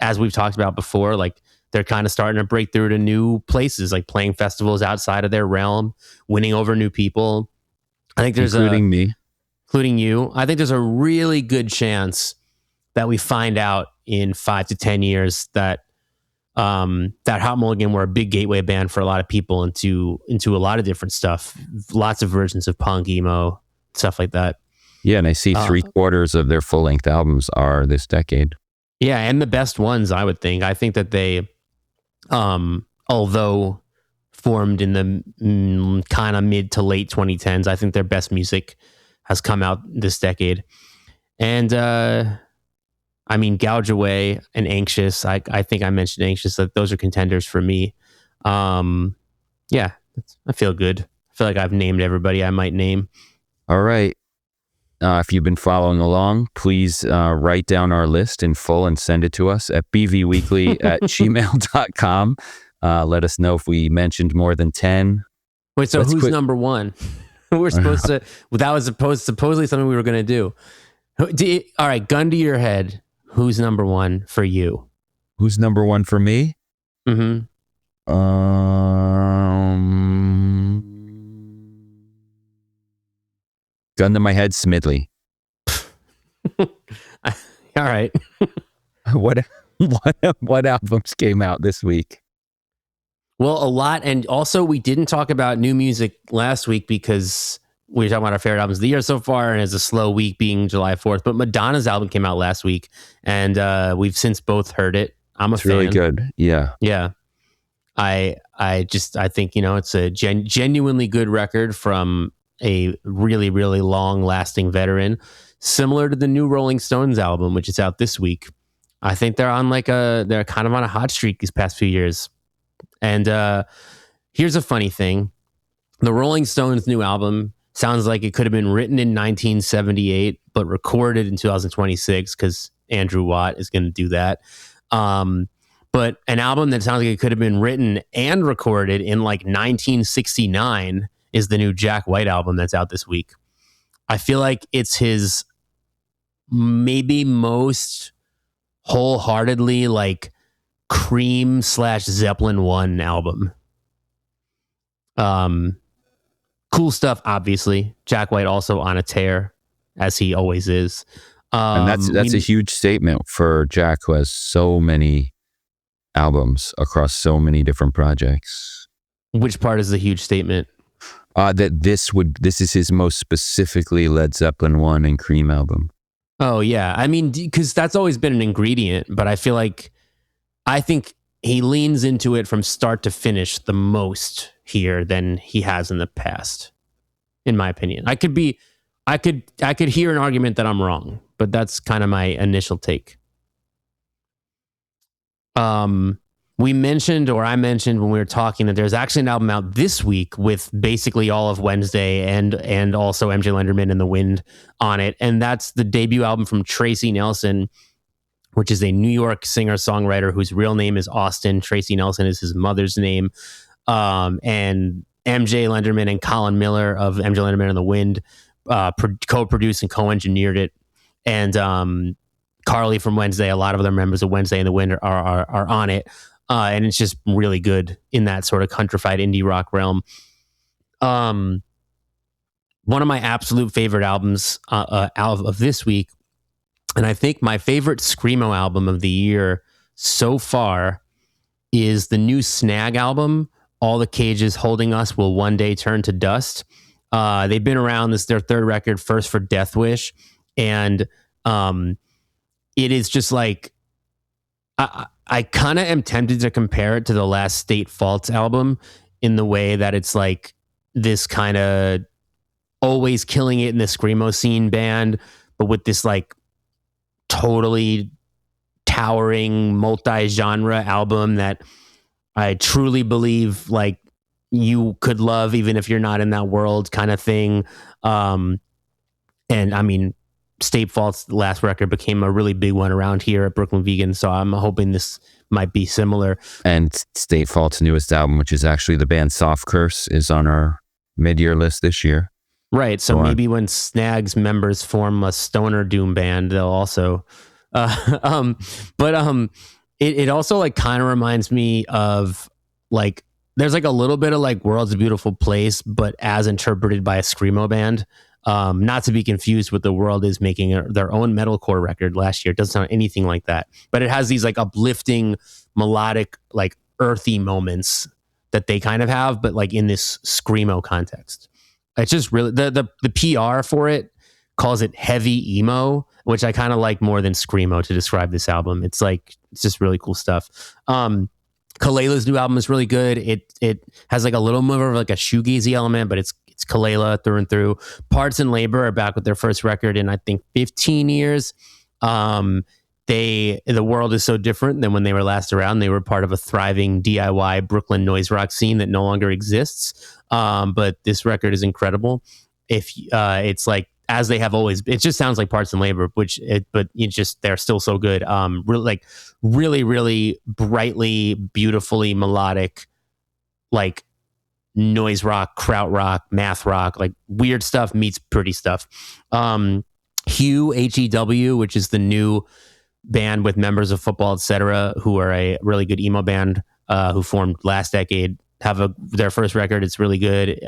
B: as we've talked about before, they're kind of starting to break through to new places, playing festivals outside of their realm, winning over new people. I think there's
A: including
B: you. I think there's a really good chance that we find out in 5 to 10 years that Hot Mulligan were a big gateway band for a lot of people into a lot of different stuff, lots of versions of punk, emo, stuff like that.
A: Yeah, and I see 3/4 of their full-length albums are this decade.
B: Yeah, and the best ones, I would think. I think that they, although formed in the kind of mid to late 2010s, I think their best music has come out this decade. And I mean, Gouge Away and Anxious. I think I mentioned Anxious. Those are contenders for me. Yeah, I feel good. I feel like I've named everybody I might name.
A: All right. If you've been following along, please write down our list in full and send it to us at bvweekly@gmail.com. Let us know if we mentioned more than 10.
B: Wait, so who's number one? We're supposed to, that was supposedly something we were going to do. All right, gun to your head. Who's number one for you?
A: Who's number one for me?
B: Mm-hmm.
A: Gun to my head, Smidley.
B: All right.
A: What albums came out this week?
B: Well, a lot. And also, we didn't talk about new music last week because we were talking about our favorite albums of the year so far, and it's a slow week being July 4th. But Madonna's album came out last week, and we've since both heard it. I'm a fan.
A: Really good. Yeah.
B: Yeah. I think, it's a genuinely good record from a really, really long lasting veteran, similar to the new Rolling Stones album, which is out this week. I think they're kind of on a hot streak these past few years. And here's a funny thing. The Rolling Stones new album sounds like it could have been written in 1978, but recorded in 2026 because Andrew Watt is going to do that. But an album that sounds like it could have been written and recorded in like 1969 is the new Jack White album that's out this week. I feel like it's his maybe most wholeheartedly like Cream / Zeppelin 1 album. Cool stuff, obviously. Jack White also on a tear, as he always is.
A: And that's a huge statement for Jack, who has so many albums across so many different projects.
B: Which part is the huge statement?
A: That this is his most specifically Led Zeppelin 1 and Cream album.
B: Oh yeah, I mean, because that's always been an ingredient, but I think he leans into it from start to finish the most here than he has in the past, in my opinion. I could hear an argument that I'm wrong, but that's kind of my initial take. I mentioned when we were talking that there's actually an album out this week with basically all of Wednesday and also MJ Lenderman and The Wind on it. And that's the debut album from Tracy Nelson, which is a New York singer-songwriter whose real name is Austin. Tracy Nelson is his mother's name. And MJ Lenderman and Colin Miller of MJ Lenderman and The Wind co-produced and co-engineered it. And Carly from Wednesday, a lot of other members of Wednesday and The Wind are on it. And it's just really good in that sort of countrified indie rock realm. One of my absolute favorite albums of this week, and I think my favorite Screamo album of the year so far, is the new Snag album, All the Cages Holding Us Will One Day Turn to Dust. They've been around. This is their third record, first for Death Wish. And it is just like, I kind of am tempted to compare it to the last State Faults album in the way that it's like this kind of always killing it in the Screamo scene band, but with this like totally towering multi-genre album that I truly believe like you could love even if you're not in that world kind of thing. And I mean, State Fault's last record became a really big one around here at Brooklyn Vegan, so I'm hoping this might be similar.
A: And State Fault's newest album, which is actually the band Soft Curse, is on our mid-year list this year.
B: Right, so maybe when Snag's members form a stoner doom band, they'll also... It also like kind of reminds me of like there's like a little bit of like World's a Beautiful Place, but as interpreted by a Screamo band. Not to be confused with The World is making their own metalcore record last year. It doesn't sound anything like that, but it has these like uplifting, melodic, like earthy moments that they kind of have, but like in this Screamo context. It's just really the PR for it calls it heavy emo, which I kind of like more than Screamo to describe this album. It's just really cool stuff. Kaleila's new album is really good. It has like a little more of like a shoegazy element, but it's Kalela through and through. Parts and Labor are back with their first record in I think 15 years. The world is so different than when they were last around. They were part of a thriving DIY Brooklyn noise rock scene that no longer exists. But this record is incredible. It's like as they have always, it just sounds like Parts and Labor, they're still so good. Really, really brightly, beautifully melodic, like noise rock, krautrock, math rock, like weird stuff meets pretty stuff. Hugh, HEW, which is the new band with members of Football Etc., who are a really good emo band, who formed last decade, have their first record. It's really good.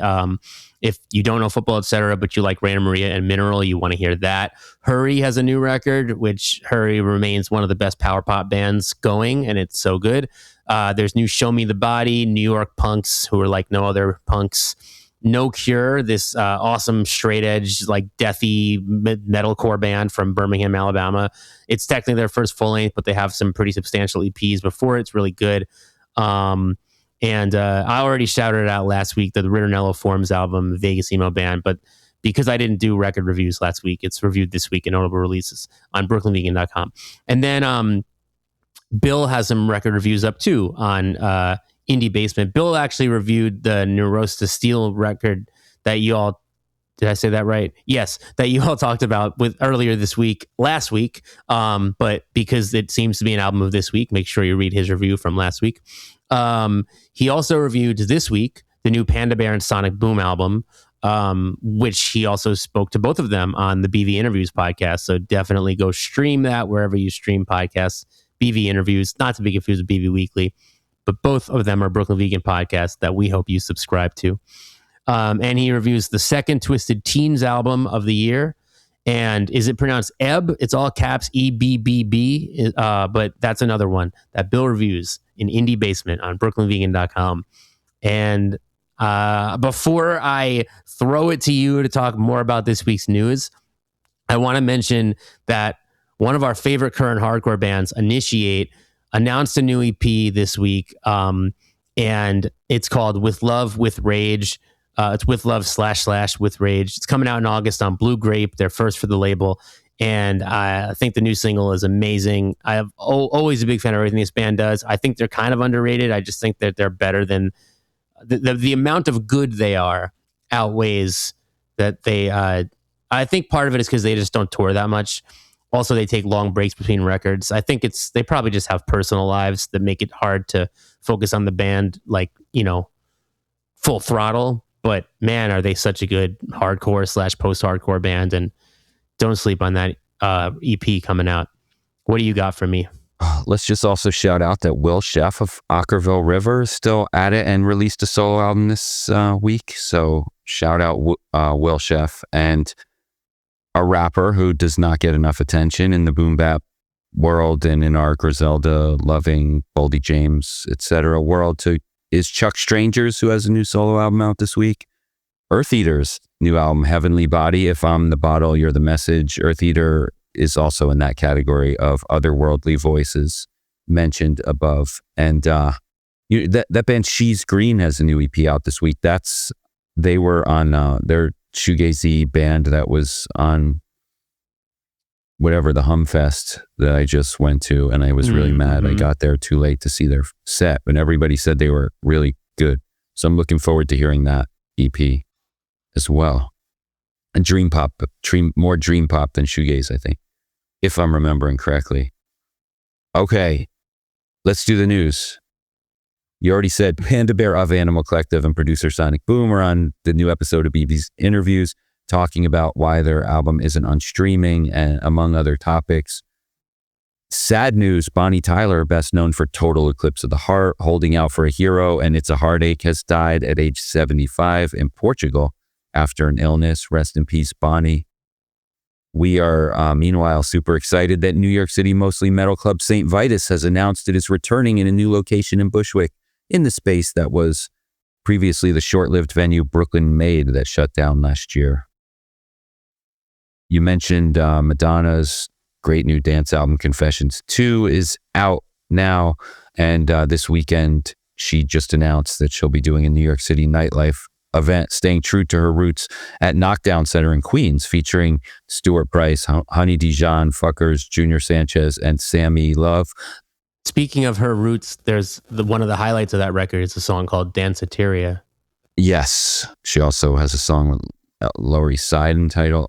B: If you don't know football, etc., but you like Raina Maria and Mineral, you want to hear that. Hurry has a new record, which Hurry remains one of the best power pop bands going, and it's so good. There's new Show Me the Body, New York punks who are like no other punks. No Cure, this awesome straight edge, like deathy metalcore band from Birmingham, Alabama. It's technically their first full length, but they have some pretty substantial EPs before. It's really good. And I already shouted it out last week, the Ritornello Forms album, Vegas Emo Band. But because I didn't do record reviews last week, it's reviewed this week in notable releases on BrooklynVegan.com. And then Bill has some record reviews up too on Indie Basement. Bill actually reviewed the Neurosis Steel record that you all, did I say that right? Yes, that you all talked about with earlier last week. But because it seems to be an album of this week, make sure you read his review from last week. He also reviewed this week the new Panda Bear and Sonic Boom album, which he also spoke to both of them on the BV Interviews podcast. So definitely go stream that wherever you stream podcasts. BV Interviews, not to be confused with BV Weekly, but both of them are Brooklyn Vegan podcasts that we hope you subscribe to. And he reviews the second Twisted Teens album of the year. And is it pronounced Ebb? It's all caps, EBBB. But that's another one that Bill reviews in Indie Basement on BrooklynVegan.com. And before I throw it to you to talk more about this week's news, I want to mention that one of our favorite current hardcore bands, Initiate, announced a new EP this week. And it's called With Love, With Rage. It's With Love / With Rage. It's coming out in August on Blue Grape, their first for the label. And I think the new single is amazing. I have always a big fan of everything this band does. I think they're kind of underrated. I just think that they're better than the amount of good they are outweighs that they. I think part of it is because they just don't tour that much. Also, they take long breaks between records. I think they probably just have personal lives that make it hard to focus on the band, like, full throttle. But man, are they such a good hardcore / post-hardcore band, and don't sleep on that EP coming out. What do you got for me?
A: Let's just also shout out that Will Sheff of Ockerville River is still at it and released a solo album this week. So shout out Will Sheff, and a rapper who does not get enough attention in the boom bap world and in our Griselda loving Boldy James, etc. world is Chuck Strangers, who has a new solo album out this week. Earth Eater's new album, Heavenly Body. If I'm the bottle, you're the message. Earth Eater is also in that category of otherworldly voices mentioned above. And that band She's Green has a new EP out this week. They were on their shoegazy band that was on whatever, the Humfest that I just went to, and I was really mad. I got there too late to see their set, and everybody said they were really good. So I'm looking forward to hearing that EP as well. And more dream pop than shoegaze, I think, if I'm remembering correctly. Okay, let's do the news. You already said Panda Bear of Animal Collective and producer Sonic Boom are on the new episode of BB's Interviews, talking about why their album isn't on streaming, and among other topics. Sad news, Bonnie Tyler, best known for Total Eclipse of the Heart, Holding Out for a Hero, and It's a Heartache, has died at age 75 in Portugal after an illness. Rest in peace, Bonnie. We are, meanwhile, super excited that New York City mostly metal club St. Vitus has announced it is returning in a new location in Bushwick, in the space that was previously the short-lived venue Brooklyn Made that shut down last year. You mentioned Madonna's great new dance album, Confessions 2, is out now. And this weekend, she just announced that she'll be doing a New York City nightlife event, staying true to her roots at Knockdown Center in Queens, featuring Stuart Price, Honey Dijon, Fuckers, Junior Sanchez, and Sammy Love.
B: Speaking of her roots, there's one of the highlights of that record is a song called Danceteria.
A: Yes. She also has a song with Lower East Side in title.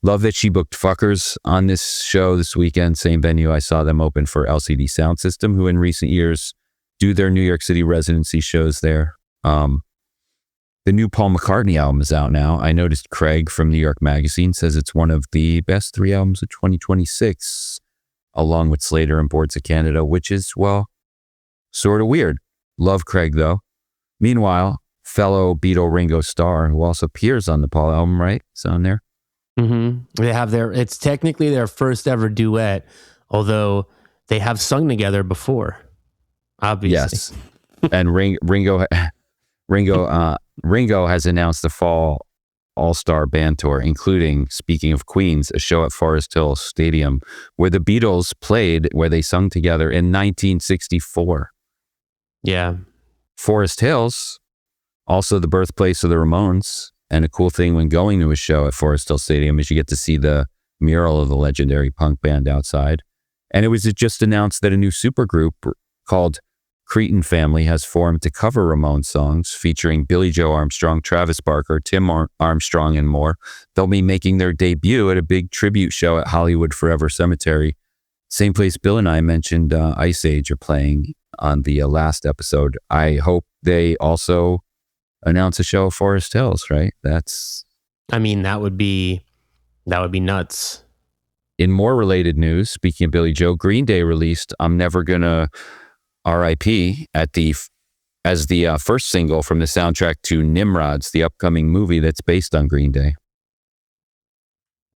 A: Love that she booked Fuckers on this show this weekend, same venue I saw them open for LCD Sound System, who in recent years do their New York City residency shows there. The new Paul McCartney album is out now. I noticed Craig from New York Magazine says it's one of the best 3 albums of 2026, along with Slater and Boards of Canada, which is, well, sort of weird. Love Craig, though. Meanwhile, fellow Beatle Ringo Starr, who also appears on the Paul album, right? It's on there.
B: They have it's technically their first ever duet, although they have sung together before, obviously.
A: Yes. And Ringo has announced the fall all-star band tour, including, speaking of Queens, a show at Forest Hill Stadium where the Beatles played, where they sung together in 1964.
B: Yeah.
A: Forest Hills, also the birthplace of the Ramones. And a cool thing when going to a show at Forest Hill Stadium is you get to see the mural of the legendary punk band outside. And it was just announced that a new supergroup called Cretin Family has formed to cover Ramones songs, featuring Billy Joe Armstrong, Travis Barker, Tim Armstrong, and more. They'll be making their debut at a big tribute show at Hollywood Forever Cemetery, same place Bill and I mentioned Ice Age are playing on the last episode. I hope they also announce a show at Forest Hills, right?
B: I mean, that would be nuts.
A: In more related news, speaking of Billy Joe, Green Day released "I'm Never Gonna R.I.P." as the first single from the soundtrack to Nimrods, the upcoming movie that's based on Green Day.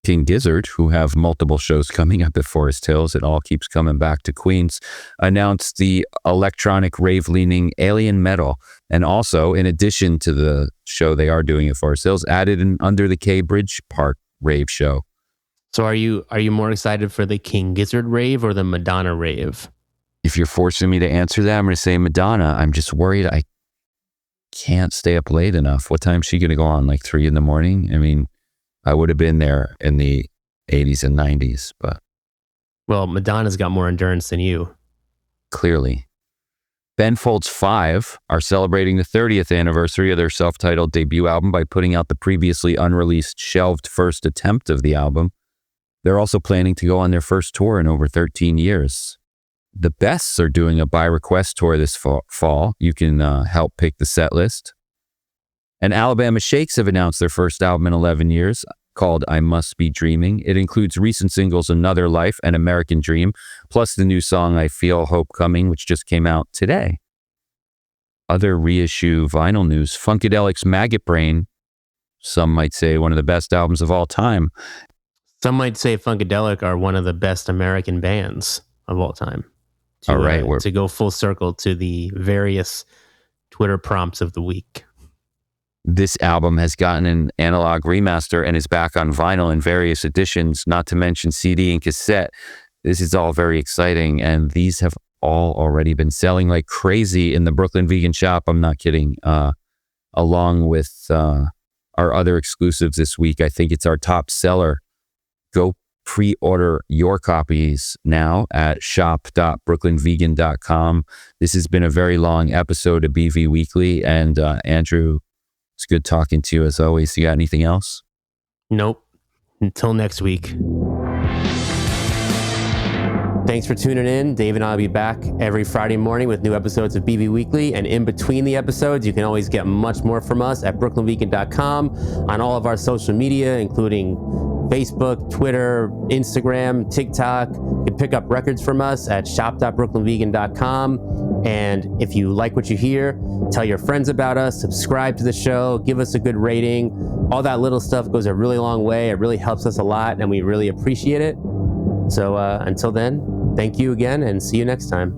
A: King Gizzard, who have multiple shows coming up at Forest Hills, it all keeps coming back to Queens, announced the electronic rave-leaning Alien Metal, and also, in addition to the show they are doing at Forest Hills, added an Under the K Bridge Park rave show.
B: So are you more excited for the King Gizzard rave or the Madonna rave?
A: If you're forcing me to answer that, I'm going to say Madonna. I'm just worried I can't stay up late enough. What time is she going to go on? Like 3 a.m? I mean, I would have been there in the 80s and 90s, but...
B: Well, Madonna's got more endurance than you.
A: Clearly. Ben Folds 5 are celebrating the 30th anniversary of their self-titled debut album by putting out the previously unreleased shelved first attempt of the album. They're also planning to go on their first tour in over 13 years. The Bests are doing a by request tour this fall. You can help pick the set list. And Alabama Shakes have announced their first album in 11 years called I Must Be Dreaming. It includes recent singles Another Life and American Dream, plus the new song I Feel Hope Coming, which just came out today. Other reissue vinyl news, Funkadelic's Maggot Brain, some might say one of the best albums of all time.
B: Some might say Funkadelic are one of the best American bands of all time.
A: All right.
B: To go full circle to the various Twitter prompts of the week.
A: This album has gotten an analog remaster and is back on vinyl in various editions, not to mention CD and cassette. This is all very exciting, and these have all already been selling like crazy in the Brooklyn Vegan shop. I'm not kidding. Along with our other exclusives this week, I think it's our top seller. Go pre-order your copies now at shop.brooklynvegan.com. This has been a very long episode of BV Weekly, and Andrew, it's good talking to you as always. You got anything else?
B: Nope. Until next week. Thanks for tuning in. Dave and I will be back every Friday morning with new episodes of BV Weekly. And in between the episodes, you can always get much more from us at brooklynvegan.com, on all of our social media, including Facebook, Twitter, Instagram, TikTok. You can pick up records from us at shop.brooklynvegan.com. And if you like what you hear, tell your friends about us, subscribe to the show, give us a good rating. All that little stuff goes a really long way. It really helps us a lot, and we really appreciate it. So until then, thank you again, and see you next time.